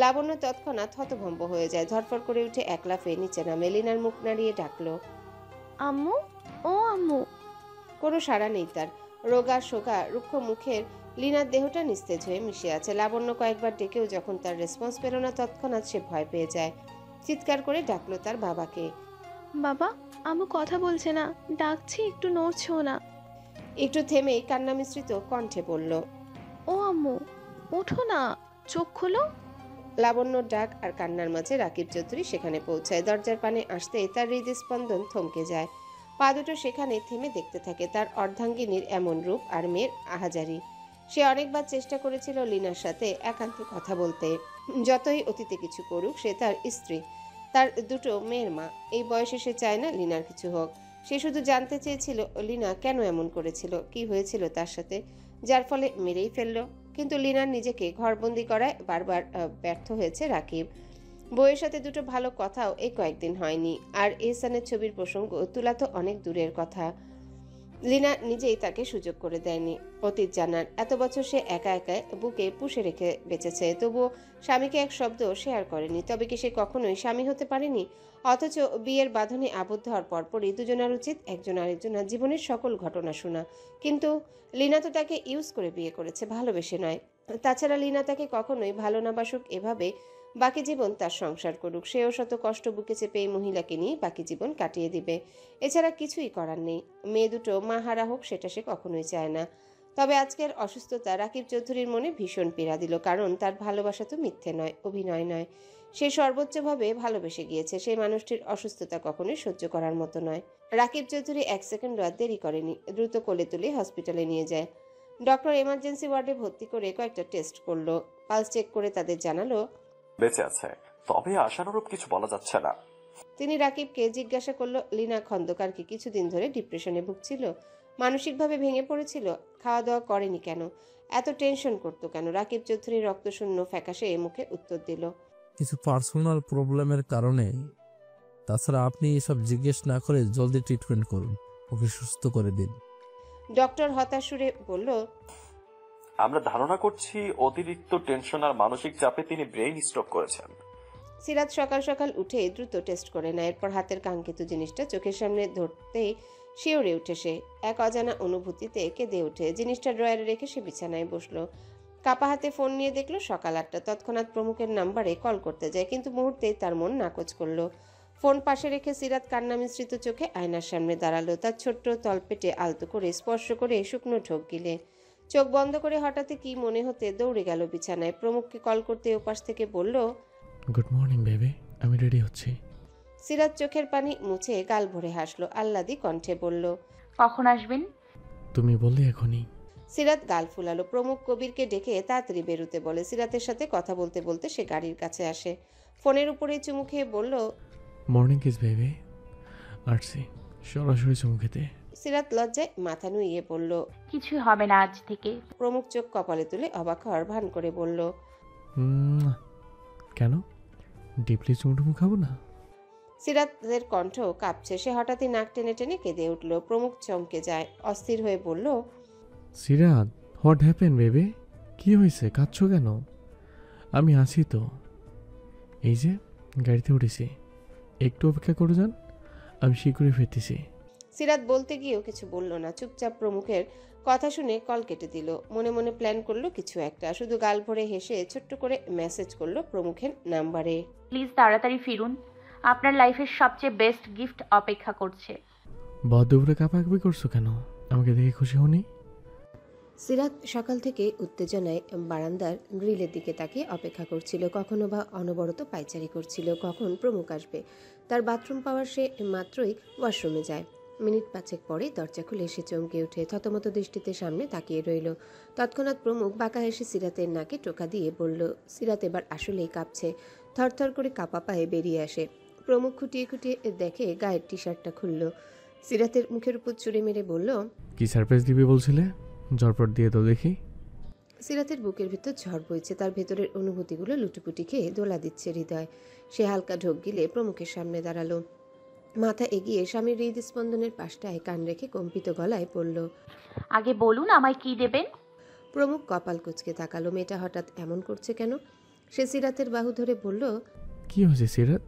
লাবণ্য তৎক্ষণাৎ হতভম্ব হয়ে যায়। ধরফর করে উঠে এক লাফে নিচে নামে। লিনার মুখ নাড়িয়ে ডাকলো, আম্মু, ও আম্মু। কোনো সাড়া নেই তার। রোগা সোগা রুক্ষ মুখের লিনার দেহটা নিস্তেজ হয়ে মিশে আছে। লাবণ্য কয়েকবার ডেকেও যখন তার রেসপন্স পেল না, তৎক্ষণাৎ সে ভয় পেয়ে যায়। চিৎকার করে ডাকলো তার বাবাকে। বাবা, আম্মু কথা বলছে না, ডাকছি একটু নড়ছো না। একটু থেমেই কান্না মিশ্রিত কণ্ঠে বলল, ও আম্মু, ওঠো না, চোখ খোলো। লাবণ্যর ডাক আর কান্নার মাঝে রাকিব চৌধুরী সেখানে পৌঁছায়। দরজার পানে আসতেই তার হৃদস্পন্দন থমকে যায়। পা দুটো সেখানে থেমে দেখতে থাকে তার অর্ধাঙ্গিনীর এমন রূপ আর মেয়ের আহাজারি। সে অনেকবার চেষ্টা করেছিল লিনার সাথে একান্তে কথা বলতে। যতই অতীতে কিছু করুক, সে তার স্ত্রী, তার দুটো মেয়ের মা। এই বয়সে সে চায় না লিনার কিছু হোক। সে শুধু জানতে চেয়েছিল লিনা কেন এমন করেছিল, কি হয়েছিল তার সাথে, যার ফলে মেরেই ফেললো। কিন্তু লিনার নিজেকে ঘরবন্দি করায় বারবার ব্যর্থ হয়েছে রাকিব। বউয়ের সাথে দুটো ভালো কথাও এই কয়েকদিন হয়নি। আর এহসানের ছবির প্রসঙ্গ তোলা তো অনেক দূরের কথা। লিনা নিজেই তাকে সুযোগ করে দেয়নি অতীত জানার। এত বছর সে একা একা বুকে পুষে রেখে বেঁচেছে, তবুও স্বামীকে এক শব্দ শেয়ার করেনি। তবে কি সে কখনোই স্বামী হতে পারেনি? অথচ বিয়ের বাঁধনে আবদ্ধ হওয়ার পরপরই দুজনের উচিত একজন আরেকজনের জীবনের সকল ঘটনা শোনা। কিন্তু লিনা তো তাকে ইউজ করে বিয়ে করেছে, ভালোবেসে নয়। তাছাড়া লীনা তাকে কখনোই ভালো না বাসুক, এভাবে বাকি জীবন তার সংসার করুক, সেও শত কষ্ট বুকে চেপে এই মহিলাকে নিয়ে বাকি জীবন কাটিয়ে দিবে। এছাড়া কিছুই করার নেই। মেয়ে দুটো মা হারা হোক, সেটা সে কখনোই চায় না। তবে আজকের অসুস্থতা রাকিব চৌধুরীর মনে ভীষণ পীড়া দিল, কারণ তার ভালোবাসা তো মিথ্যে নয়, অভিনয় নয়। সে সর্বোচ্চভাবে ভালোবেসে গিয়েছে। সেই মানুষটির অসুস্থতা কখনোই সহ্য করার মতো নয়। রাকিব চৌধুরী 1 সেকেন্ডও আর দেরি করেনি, দ্রুত কোলে তুলে হসপিটালে নিয়ে যায়। ডক্টর এমার্জেন্সি ওয়ার্ডে ভর্তি করে কয়েকটা টেস্ট করলো, পালস চেক করে তাদের জানালো বেঁচে আছে, তবে আশানুরূপ কিছু বলা যাচ্ছে না। তিনি রাকিবকে জিজ্ঞাসা করলো, লীনা খন্দকার কি কিছুদিন ধরে ডিপ্রেশনে ভুগছিল? মানসিকভাবে ভেঙে পড়েছিল? খাওয়া দাওয়া করেনি কেন? এত টেনশন করতো কেন? রাকিব চৌধুরী রক্তশূন্য ফ্যাকাশে মুখে উত্তর দিল, কিছু পার্সোনাল প্রবলেমের কারণে। তাছাড়া আপনি এসব জিজ্ঞেস না করে জলদি ট্রিটমেন্ট করুন, ওকে সুস্থ করে দিন। ডক্টর হতাশ সুরে বলল, আমরা ধারণা করছি অতিরিক্ত টেনশন আর মানসিক চাপে তিনি ব্রেইন স্ট্রোক করেছেন। সিরাত সকাল সকাল উঠে দ্রুত টেস্ট করে নেয়। এরপর হাতের কাঙ্ক্ষিত জিনিসটা চোখের সামনে ধরতেই শিউরে উঠে সে। এক অজানা অনুভূতিতে কেঁদে উঠে জিনিসটা ড্রয়ারে রেখে সে বিছানায় বসলো। কাপা হাতে ফোন নিয়ে দেখলো সকাল 8টা। তৎক্ষণাৎ প্রমুখের নাম্বারে কল করতে যায়, কিন্তু মুহূর্তেই তার মন নাকচ করলো। ফোন পাশে রেখে সিরাত কান্না মিশ্রিত চোখে আয়নার সামনে দাঁড়ালো। তার ছোট্ট তলপেটে আলতো করে স্পর্শ করে শুকনো ঢোক গিলে চোখ বন্ধ করে হঠাৎই কি মনে হতে দৌড়ে গেল বিছানায়। প্রমুখকে কল করতে ওপাশ থেকে বলল, গুড মর্নিং বেবি, আমি রেডি হচ্ছি। সিরাত চোখের পানি মুছে গাল ভরে হাসলো, আহ্লাদি কণ্ঠে বলল, কখন আসবেন? তুমি বললে এখনই। সিরাত গাল ফুলালো। প্রমুখ কবিরকে ডেকে তাড়াতাড়ি বেরোতে বলে। সিরাতের সাথে কথা বলতে বলতে সে গাড়ির কাছে আসে। ফোনের উপরে চুমু খেয়ে বলল, মর্নিং কিস বেবি। আসছি, সরাসরি চুমু খেতে। সিরাত লজ্জায় মাথা নুইয়ে বলল, কিছুই হবে না আজ থেকে। প্রমুখ চোখ কপালে তুলে অবাক হওয়ার ভান করে বলল, কেন, ডিপলি চুমুটুমু খাবো না? সিরাতের কণ্ঠ কাঁপছে। সে হঠাৎই নাক টেনে টেনে কেঁদে উঠল। প্রমুখ চমকে যায়, অস্থির হয়ে বলল, সিরাত, হোয়াট হ্যাপেন বেবি? কি হয়েছে, কাঁদছো কেন? আমি আছি তো, এই যে গাড়িতে উঠেছি, একটু অপেক্ষা করে যান, আমি শীঘ্রই ফিরতেছি। সিরাত বলতে গিয়েও কিছু বলল না, চুপচাপ প্রমুখের কথা শুনে কল কেটে দিল। মনে মনে প্ল্যান করলো কিছু একটা, শুধু গাল ভরে হেসে ছোট্ট করে মেসেজ করলো প্রমুখের নাম্বারে, প্লিজ তাড়াতাড়ি ফিরুন, আপনার লাইফের সবচেয়ে বেস্ট গিফট অপেক্ষা করছে। বদুপুরে কাঁপাকাঁপি করছো কেন? আমাকে দেখে খুশি হনি? সিরাত সকাল থেকে উত্তেজনায় বারান্দার গ্রিলের দিকে তাকিয়ে অপেক্ষা করছিল। কখনো বা অনবরত পায়চারি করছিল, কখন প্রমুখ আসবে। তার বাথরুম পাওয়ার সে মাত্রই ওয়াশরুমে যায়। মিনিট 5 পরে দরজা খুলে সে চমকে উঠে থতমত দৃষ্টিতে সামনে তাকিয়ে রইল। তৎক্ষণাৎ প্রমুখ বাঁকা হেসে সিরাতের নাকে টোকা দিয়ে বলল, সিরাত এবার আসলেই কাঁপছে। থরথর করে কাঁপা পায়ে বেরিয়ে আসে। প্রমুখ খুঁটিয়ে খুঁটিয়ে দেখে গায়ের টি শার্টটা খুলল। সিরাতের মুখের উপর ছুরি মেরে বলল, কি সারপ্রাইজ দিবে বলছিলে? ঝটপট দিয়ে তো দেখি। সিরাতের বুকের ভিতর ঝড় বইছে, তার ভেতরের অনুভূতিগুলো লুটুপুটি খেয়ে দোলা দিচ্ছে হৃদয়। সে হালকা ঢোক গিলে প্রমুখের সামনে দাঁড়ালো। মাথা এগিয়ে স্বামীর হৃদস্পন্দনের পাশটায় কান রেখে কম্পিত গলায় পড়ল, আগে বলুন আমায় কি দেবেন? প্রমুখ কপাল কুঁচকে তাকালো। মেয়েটা হঠাৎ এমন করছে কেন? সে সিরাতের বাহু ধরে বলল, কি হয়েছে সিরাত?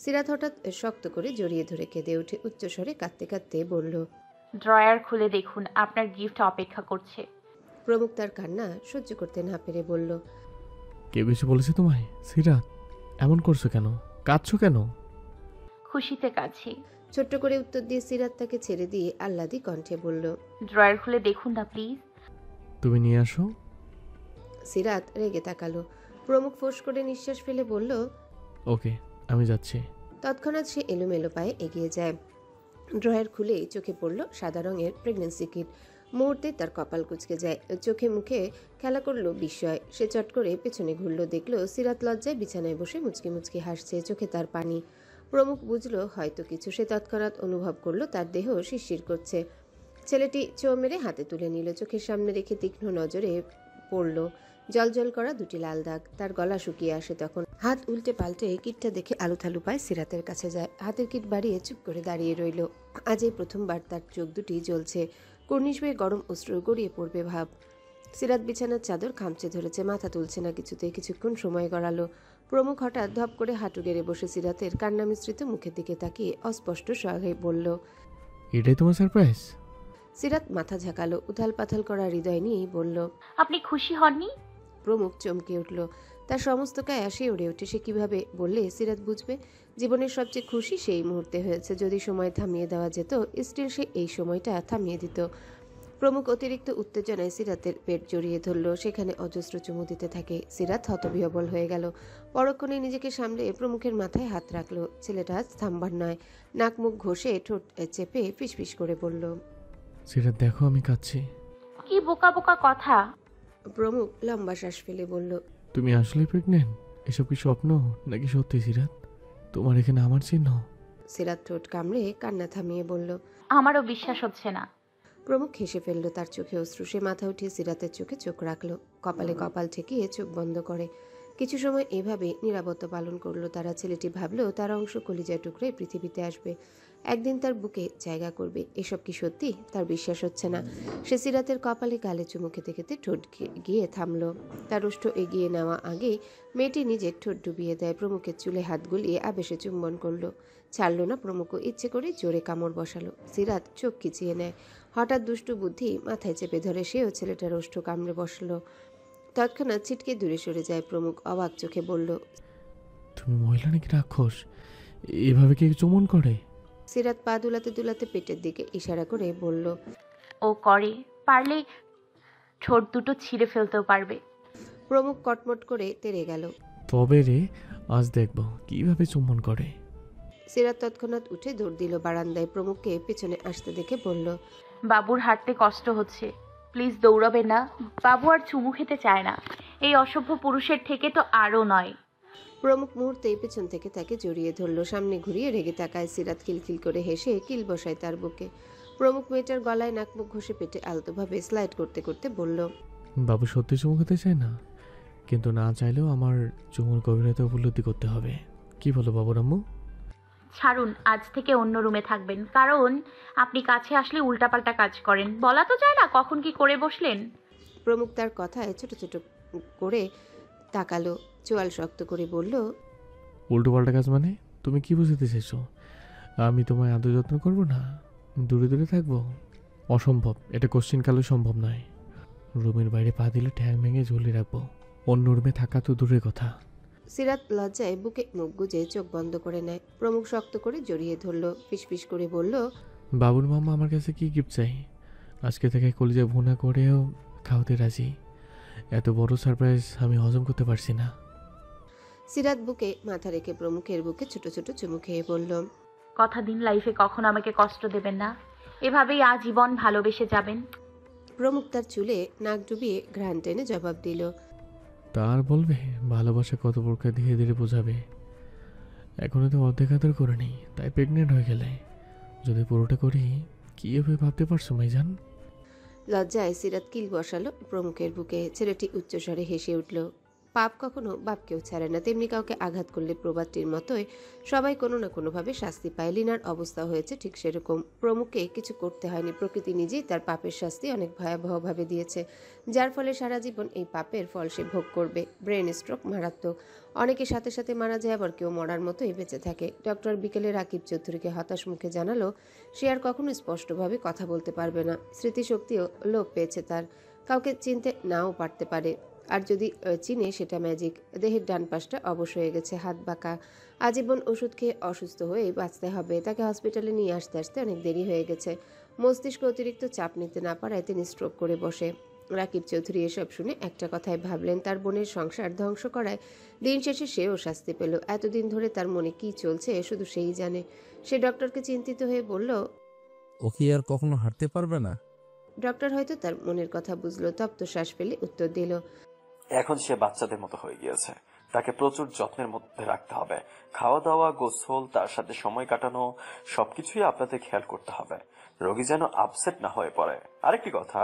সিরাত হঠাৎ শক্ত করে জড়িয়ে ধরে কেঁদে উঠে উচ্চস্বরে কাঁদতে কাঁদতে বলল, ড্রয়ার খুলে দেখুন, আপনার গিফট অপেক্ষা করছে। প্রমুখ তার কান্না সহ্য করতে না পেরে বলল, কেউ কিছু বলেছে তোমায়? সিরাত, এমন করছো কেন? কাঁদছো কেন? খুশিতে কাছি। ছোট্ট করে উত্তর দিয়ে সিরাত তাকে ছেড়ে দিয়ে আহ্লাদি কণ্ঠে বলল, ড্রয়ার খুলে দেখুন না প্লিজ। তুমি নিয়ে আসো। সিরাত রেগে তাকালো। প্রমুখ ফোঁস করে নিঃশ্বাস ফেলে বলল, ওকে, আমি যাচ্ছি। তৎক্ষণাৎ সে এলোমেলো পায়ে এগিয়ে যায়। ড্রয়ার খুলে চোখে পড়ল সাদা রঙের প্রেগন্যান্সি কিট। মুহূর্তে তার কপাল কুঁচকে যায়, চোখে মুখে খেলা করলো বিস্ময়। সে চট করে পেছনে ঘুরল, দেখলো সিরাত লজ্জায় বিছানায় বসে মুচকি মুচকি হাসছে, চোখে তার পানি। প্রমুখ বুঝলো হয়তো কিছু। সে তৎক্ষণাৎ অনুভব করলো তার দেহ শিরশির করছে। ছেলেটি চোখ মেরে হাতে তুলে নিল, চোখের সামনে রেখে তীক্ষ্ণ নজরে পড়ল জলজল করা দুটি লাল দাগ। তার গলা শুকিয়ে আসে তখন। হাত উল্টে পাল্টে কিটটা দেখে আলুথালু পায় সিরাতের কাছে যায়। হাতের কিট বাড়িয়ে চুপ করে দাঁড়িয়ে রইল। আজ এই প্রথমবার তার চোখ দুটি জ্বলছে, কর্নিশ বেয়ে গরম অস্ত্র গড়িয়ে পড়বে ভাব। সিরাত বিছানার চাদর খামচে ধরেছে, মাথা তুলছে না কিছুতে। কিছুক্ষণ সময় গড়ালো। প্রমুখ হঠাৎ ধপ করে হাঁটু গেড়ে বসে সিরাতের কান্না মিশ্রিত মুখের দিকে তাকিয়ে অস্পষ্ট স্বরে বলল, এটাই তোমার সারপ্রাইজ? সিরাত মাথা ঝাঁকালো, উথাল পাথাল করা হৃদয় নিয়েই বলল, আপনি খুশি হননি? প্রমুখ চমকে উঠল। তার সমস্ত কায়া শিউরে ওঠে। সে কিভাবে বললে সিরাত বুঝবে? জীবনের সবচেয়ে খুশি সেই মুহূর্তে হয়েছে। যদি সময় থামিয়ে দেওয়া যেত, স্টিল সে এই সময়টা থামিয়ে দিত। প্রমুখ অতিরিক্ত উত্তেজনায় সিরাতের পেট জড়িয়ে ধরল, সেখানে অজস্র চুমু দিতে থাকে। সিরাত হতবিহ্বল হয়ে গেল। পরক্ষণে নিজেকে সামলে প্রমুখের মাথায় হাত রাখলো। ছেলেটা আজ থামবার নয়। নাক মুখ ঘষে ঠোঁট চেপে ফিসফিস করে বলল, সিরাত দেখো আমি কাঁদছি। কি বোকা বোকা কথা। প্রমুখ লম্বা শ্বাস ফেলে বলল, তুমি আসলে প্রেগনেন্ট? এসব কি স্বপ্ন নাকি সত্যি সিরাত? তোমার এখানে আমার চিহ্ন? সিরাত ঠোঁট কামড়ে কান্না থামিয়ে বলল, আমারও বিশ্বাস হচ্ছে না। প্রমুখ হেসে ফেলল। তার চোখে অশ্রু। সে মাথা উঠিয়ে সিরাতের চোখে চোখ রাখলো, কপালে কপাল ঠেকিয়ে চোখ বন্ধ করে। কিছু সময় এভাবে নীরবতা পালন করলো তারা। ছেলেটি ভাবলো তার অংশ কলিজার টুকরে পৃথিবীতে আসবে, একদিন তার বুকে জায়গা করবে। এসব কি সত্যি? তার বিশ্বাস হচ্ছে না। সে সিরাতের কপালে গালে চুমু খেতে খেতে ঠোঁট গিয়ে থামলো। তার ওষ্ঠ এগিয়ে নেওয়া আগেই মেয়েটি নিজের ঠোঁট ডুবিয়ে দেয়। প্রমুখের চুলে হাত গুলিয়ে আবেশে চুম্বন করলো। ছাড়ল না। প্রমুখও ইচ্ছে করে জোরে কামড় বসালো। সিরাত চোখ খিচিয়ে নেয়। হঠাৎ দুষ্টু বুদ্ধি মাথায় চেপে ধরে সেও ছেলেটার ওষ্ঠ কামড়ে বসলো। তৎক্ষণাৎ ছিটকে দূরে সরে যায়। প্রমুখ অবাক চোখে বলল, তুমি মহিলা নাকি রাক্ষস? এভাবে কি চুমন করে? সিরাত পা দুলাতে দুলাতে পেটের দিকে ইশারা করে বলল, ও করে, পারলে ঠোঁট দুটো ছিঁড়ে ফেলতেও পারবে। প্রমুখ কটমট করে তেড়ে গেল। তবে রে, আজ দেখব কিভাবে চুম্বন করে। সিরাত তৎক্ষণাৎ উঠে দৌড় দিল বারান্দায়। প্রমুখকে পেছনে আসতে দেখে বলল, বাবুর হাঁটতে কষ্ট হচ্ছে, প্লিজ দৌড়াবেন না। বাবু আর চুমু খেতে চায় না। এই অসভ্য পুরুষের থেকে তো আরও নয়। প্রমুখ মুহূর্তেই পেছন থেকে তাকে জড়িয়ে ধরল। সামনে ঘুরিয়ে রেগে তাকায়। সিরাত খিলখিল করে হেসে কিল বসায় তার বুকে। প্রমুখ মেয়েটার গলায় নাক মুখ ঘষে পেটে আলতোভাবে স্লাইড করতে করতে বলল, বাবু সত্যি চুমু খেতে চায় না, কিন্তু না চাইলেও আমার চুমুর গভীরতা উপলব্ধি করতে হবে। কি বলো বাবুর আম্মু? ছাড়ুন, আজ থেকে অন্য রুমে থাকবেন, কারণ আপনি কাছে আসলে উল্টাপাল্টা কাজ করেন। বলা তো যায় না কখন কি করে বসলেন। প্রমুখ তার কথায় ছোট ছোট করে তাকালো, চোয়াল শক্ত করে বলল, উল্টো পাল্টা কাজ মানে? তুমি কি বুঝতে চাইছো? আমি তোমায় আদর যত্ন করবো না, দূরে দূরে থাকবো? অসম্ভব, এটা কোশ্চিন কালেও সম্ভব নয়। রুমের বাইরে পা দিলে ঠ্যাং ভেঙে ঝুলিয়ে রাখবো, অন্য রুমে থাকা তো দূরের কথা। সিরাত লজ্জায় বুকে মুখ গুজে চোখ বন্ধ করে নেয়। প্রমুখ শক্ত করে জড়িয়ে ধরল, ফিসফিস করে বলল, বাবুর মাম্মা আমার কাছে কি গিফট চাই? আজকে থেকে কলিজা ভুনা করেও খাওয়াতে রাজি। এত বড় সারপ্রাইজ আমি হজম করতে পারছি না। সিরাত বুকে মাথা রেখে প্রমুখের বুকে ছোট ছোট চুমু খেয়ে বলল, কথা দিন লাইফে কখনো আমাকে কষ্ট দেবেন না, এভাবেই আজীবন ভালোবেসে যাবেন। প্রমুখ তার চুলে নাক ডুবিয়ে ঘ্রাণ টেনে জবাব দিল, তার বলবে ভালোবাসা কত প্রকার ধীরে ধীরে বোঝাবে। এখনো তো অর্ধেক আদর করিনি, তাই প্রেগনেন্ট হয়ে গেলে যদি পুরোটা করি কি হবে ভাবতে পারছো মাইজান? লজ্জায় সিরাত কিল বসালো প্রমুখের বুকে। ছেলেটি উচ্চস্বরে হেসে উঠল। পাপ কখনো বাপকেও ছাড়ে না, তেমনি কাউকে আঘাত করলে প্রবাদটির মতোই সবাই কোনো না কোনোভাবে শাস্তি পায়। লিনার অবস্থা হয়েছে ঠিক সেরকম। প্রমুখকে কিছু করতে হয়নি, প্রকৃতি নিজেই তার পাপের শাস্তি অনেক ভয়াবহভাবে দিয়েছে, যার ফলে সারা জীবন এই পাপের ফল সে ভোগ করবে। ব্রেন স্ট্রোক মারাত্মক, অনেকে সাথে সাথে মারা যায়, আবার কেউ মরার মতোই বেঁচে থাকে। ডক্টর বিকেলে রাকিব চৌধুরীকে হতাশ মুখে জানালো সে আর কখনো স্পষ্টভাবে কথা বলতে পারবে না। স্মৃতিশক্তিও লোপ পেয়েছে তার, কাউকে চিনতে নাও পারতে পারে, আর যদি চিনে সেটা ম্যাজিক। দেহের ডান পাশটা অবশ হয়ে গেছে, হাত বাঁকা। আজীবন ওষুধ খেয়ে অসুস্থ হয়ে বাঁচতে হবে। তাকে হসপিটালে নিয়ে আসতে আসতে অনেক দেরি হয়ে গেছে। মস্তিষ্ক অতিরিক্ত চাপ নিতে না পারায় তিনি স্ট্রোক করে বসে। রাকিব চৌধুরী এসব শুনে একটা কথাই ভাবলেন, তার বোনের সংসার ধ্বংস করায় দিন শেষে সেও শাস্তি পেল। এতদিন ধরে তার মনে কি চলছে শুধু সেই জানে। সে ডক্টরকে চিন্তিত হয়ে বলল, ও কি আর কখনো হাঁটতে পারবে না? ডক্টর হয়তো তার মনের কথা বুঝলো, তপ্ত শ্বাস ফেলে উত্তর দিল, এখন সে বাচ্চাদের মতো হয়ে গিয়েছে, তাকে প্রচুর যত্নের মধ্যে রাখতে হবে। খাওয়া দাওয়া, গোসল, তার সাথে সময় কাটানো, সবকিছুই আপনাদের খেয়াল করতে হবে, রোগী যেন আপসেট না হয়ে পড়ে। আরেকটি কথা,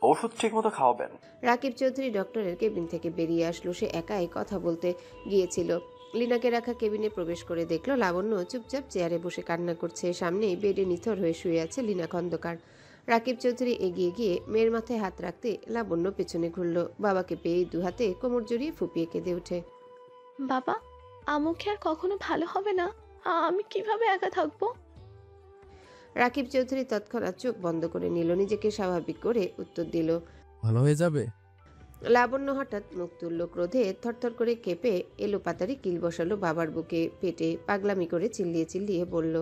ওষুধ ঠিক মতো খাওয়াবেন। রাকিব চৌধুরী ডক্টরের কেবিন থেকে বেরিয়ে আসলো। সে একাই কথা বলতে গিয়েছিল। লিনাকে রাখা কেবিনে প্রবেশ করে দেখলো লাবণ্য চুপচাপ চেয়ারে বসে কান্না করছে। সামনেই বেডে নিথর হয়ে শুয়ে আছে লীনা খন্দকার। রাকিব চৌধুরী এগিয়ে গিয়ে মেয়ের মাথায় হাত রাখতে লাবণ্য পেছনে ঘুরল। বাবাকে পেয়ে দু হাতে কোমর জড়িয়ে ফুপিয়ে কেঁদে ওঠে, বাবা, আমুকে আর কখনো ভালো হবে না, আমি কিভাবে একা থাকবো? রাকিব চৌধুরী তৎক্ষণাৎ চোখ বন্ধ করে নিল, নিজেকে স্বাভাবিক করে উত্তর দিল, ভালো হয়ে যাবে। লাবণ্য হঠাৎ মুখ তুলল, ক্রোধে থরথর করে কেঁপে এলো পাতারি কিল বসালো বাবার বুকে, পেটে পাগলামি করে চিল্লিয়ে চিল্লিয়ে বলল,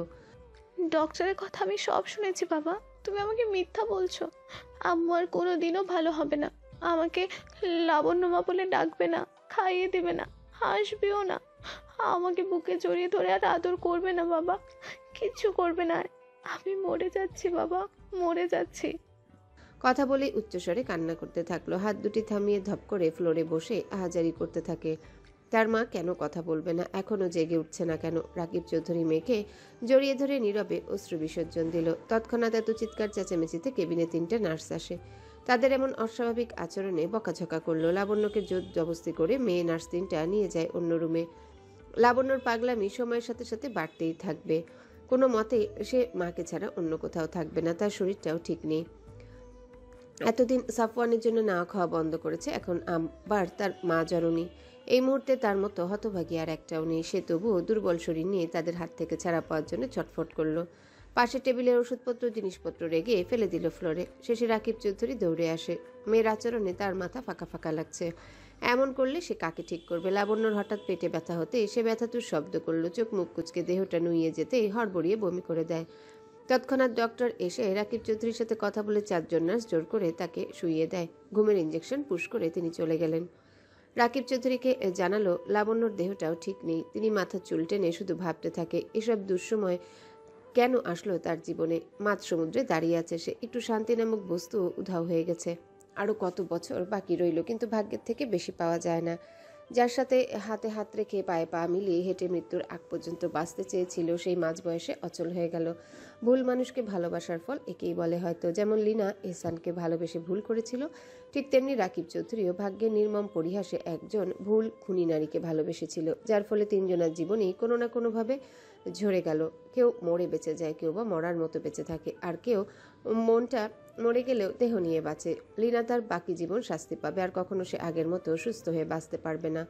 ডক্টরের কথা আমি সব শুনেছি বাবা, তুমি আমাকে মিথ্যা বলছো। আম্মু আর কোনোদিনও ভালো হবে না, আমাকে লাবণ্যমা বলে ডাকবে না, খাইয়ে দেবে না, হাসবেও না, আমাকে বুকে জড়িয়ে ধরে আর আদর করবে না বাবা, কিচ্ছু করবে না। আমি মরে যাচ্ছি বাবা, মরে যাচ্ছি। কথা বলে উচ্চস্বরে কান্না করতে থাকলো, হাত দুটি থামিয়ে ধপ করে ফ্লোরে বসে আহাজারি করতে থাকে। তার মা কেন কথা বলবে না, এখনো জেগে উঠছে না কেন? রাকিব চৌধুরী মেয়েকে জড়িয়ে ধরে নীরবে অশ্রু বিসর্জন দিল। তৎক্ষণাৎ এত চিৎকার চেঁচামেচিতে কেবিনে 3টে নার্স আসে। তাদের এমন অস্বাভাবিক আচরণে বকাঝকা করলো। লাবণ্যকে জোর জবস্তি করে মেয়ে নার্স 3টা নিয়ে যায় অন্য রুমে। লাবণ্যর পাগলামি সময়ের সাথে সাথে বাড়তেই থাকবে। কোনো মতে সে মাকে ছাড়া অন্য কোথাও থাকবে না, তার শরীরটাও ঠিক নেই। এতদিন সাফওয়ানের জন্য না খাওয়া বন্ধ করেছে, এখন আবার তার মা জননী। এই মুহূর্তে তার মতো হতভাগী আর একটাও নেই। সে তবুও দুর্বল শরীর নিয়ে তাদের হাত থেকে ছাড়া পাওয়ার জন্য ছটফট করলো। পাশের টেবিলের ওষুধপত্র জিনিসপত্র রেগে ফেলে দিল ফ্লোরে। শেষে রাকিব চৌধুরী দৌড়ে আসে। মেয়ের আচরণে তার মাথা ফাঁকা ফাঁকা লাগছে। এমন করলে সে কাকে ঠিক করবে? লাবণ্যর হঠাৎ পেটে ব্যথা হতে সে ব্যথাতুর শব্দ করলো, চোখ মুখ কুচকে দেহটা নুইয়ে যেতেই হড়বড়িয়ে বমি করে দেয়। তৎক্ষণাৎ ডক্টর এসে রাকিব চৌধুরীর সাথে কথা বলে 4জন নার্স জোর করে তাকে শুইয়ে দেয়। ঘুমের ইঞ্জেকশন পুশ করে তিনি চলে গেলেন। রাকিব চৌধুরীকে জানালো লাবণ্যর দেহটাও ঠিক নেই। তিনি মাথা চুল টেনে শুধু ভাবতে থাকে, এসব দুঃসময় কেন আসলো তার জীবনে? মাঝ সমুদ্রে দাঁড়িয়ে আছে সে, একটু শান্তি নামক বস্তু উধাও হয়ে গেছে। আরও কত বছর বাকি রইল, কিন্তু ভাগ্যের থেকে বেশি পাওয়া যায় না। যার সাথে হাতে হাত রেখে পায়ে পা মিলিয়ে হেঁটে মৃত্যুর আগ পর্যন্ত বাঁচতে চেয়েছিল, সেই মাঝ বয়সে অচল হয়ে গেল। ভুল মানুষকে ভালোবাসার ফল একেই বলে হয়তো। যেমন লীনা এহসানকে ভালোবেসে ভুল করেছিল, ঠিক তেমনি রাকিব চৌধুরীও ভাগ্যের নির্মম পরিহাসে একজন ভুল খুনি নারীকে ভালোবেসেছিল, যার ফলে 3জনের জীবনেই কোনো না কোনোভাবে ঝরে গেল। কেউ মরে বেঁচে যায়, কেউ বা মরার মতো বেঁচে থাকে, আর কেউ মনটা মরে গেলেও দেহ নিয়ে বাঁচে। লীনা তার বাকি জীবন শাস্তি পাবে, আর কখনো সে আগের মতো সুস্থ হয়ে বাঁচতে পারবে না।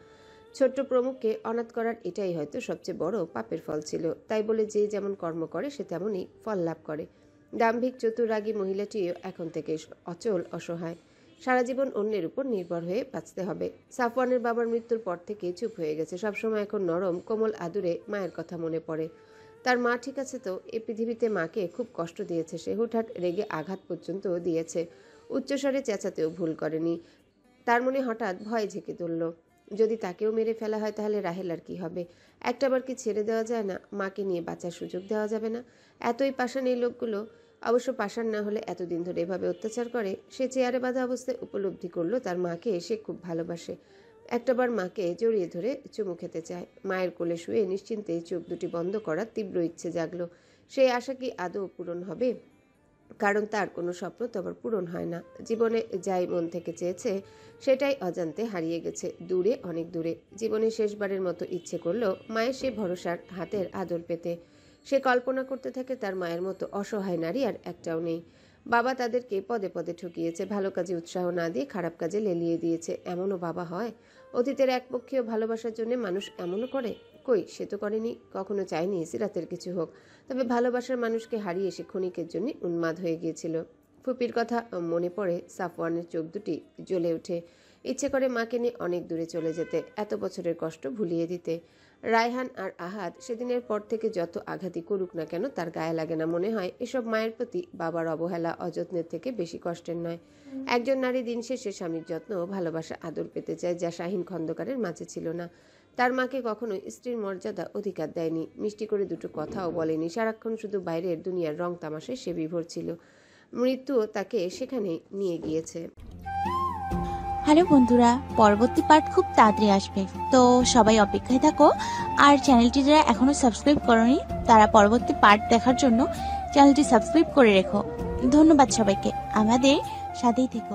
ছোট্ট প্রমুখকে অনাথ করার এটাই হয়তো সবচেয়ে বড় পাপের ফল ছিল। তাই বলে যে যেমন কর্ম করে সে তেমনই ফল লাভ করে। দাম্ভিক চতুরাগী মহিলাটিও এখন থেকে অচল অসহায়। সারা জীবন অন্যের উপর নির্ভর হয়ে বাঁচতে হবে। সাফওয়ানের বাবার মৃত্যুর পর থেকে চুপ হয়ে গেছে। সবসময় এখন নরম কোমল আদুরে মায়ের কথা মনে পড়ে। তার মা ঠিক আছে তো? এই পৃথিবীতে মাকে খুব কষ্ট দিয়েছে সে, হুটহাট রেগে আঘাত পর্যন্ত দিয়েছে। উচ্চস্বরে চেঁচাতেও ভুল করেনি। তার মনে হঠাৎ ভয় ঝেঁকে তুলল, যদি তাকেও মেরে ফেলা হয় তাহলে রাহেলার কি হবে? একটাবার কি ছেড়ে দেওয়া যায় না? মাকে নিয়ে বাঁচার সুযোগ দেওয়া যাবে না? এতই পাষাণ এই লোকগুলো। অবশ্য পাষাণ না হলে এতদিন ধরে এভাবে অত্যাচার করে। সে চেয়ারে বাঁধা অবস্থায় উপলব্ধি করলো তার মাকে সে খুব ভালোবাসে। একটাবার মাকে জড়িয়ে ধরে চুমু খেতে চায়। মায়ের কোলে শুয়ে নিশ্চিন্তে চোখ দুটি বন্ধ করার তীব্র ইচ্ছে জাগলো। সেই আশা কি আদৌ পূরণ হবে? কারণ তার কোনো স্বপ্ন তো আবার পূরণ হয় না। জীবনে যাই মন থেকে চেয়েছে সেটাই অজান্তে হারিয়ে গেছে, দূরে অনেক দূরে। জীবনে শেষবারের মতো ইচ্ছে করলো মায়ের সে ভরসার হাতের আদর পেতে। সে কল্পনা করতে থাকে তার মায়ের মতো অসহায় নারী আর একটাও নেই। বাবা তাদেরকে পদে পদে ঠকিয়েছে, ভালো কাজে উৎসাহ না দিয়ে খারাপ কাজে লেলিয়ে দিয়েছে। এমনও বাবা হয়? অতীতের একপক্ষীয় ভালোবাসার জন্য মানুষ এমনও করে? কই, সে তো করেনি, কখনো চায়নি সিরাতের কিছু হোক। তবে ভালোবাসার মানুষকে হারিয়ে সে ক্ষণিকের জন্য উন্মাদ হয়ে গিয়েছিল। ফুপির কথা মনে পড়ে সাফওয়ানের চোখ দুটি জ্বলে ওঠে। ইচ্ছে করে মাকে নিয়ে অনেক দূরে চলে যেতে, এত বছরের কষ্ট ভুলিয়ে দিতে। রায়হান আর আহাদ সেদিনের পর থেকে যত আঘাতই করুক না কেন তার গায়ে লাগে না। মনে হয় এসব মায়ের প্রতি বাবার অবহেলা অযত্নের থেকে বেশি কষ্টের নয়। একজন নারী দিন শেষে স্বামীর যত্ন ভালোবাসা আদর পেতে চায়, যা শাহিন খন্দকারের মাঝে ছিল না। তার মাকে কখনোই স্ত্রীর মর্যাদা অধিকার দেয়নি, মিষ্টি করে দুটো কথাও বলেনি। সারাক্ষণ শুধু বাইরের দুনিয়ার রং তামাশায় সে বিভোর ছিল। মৃত্যুও তাকে সেখানে নিয়ে গিয়েছে। হ্যালো বন্ধুরা, পরবর্তী পার্ট খুব তাড়াতাড়ি আসবে, তো সবাই অপেক্ষায় থাকো। আর চ্যানেলটি যারা এখনো সাবস্ক্রাইব করোনি তারা পরবর্তী পার্ট দেখার জন্য চ্যানেলটি সাবস্ক্রাইব করে রেখো। ধন্যবাদ সবাইকে, আমাদের সাথেই থেকো।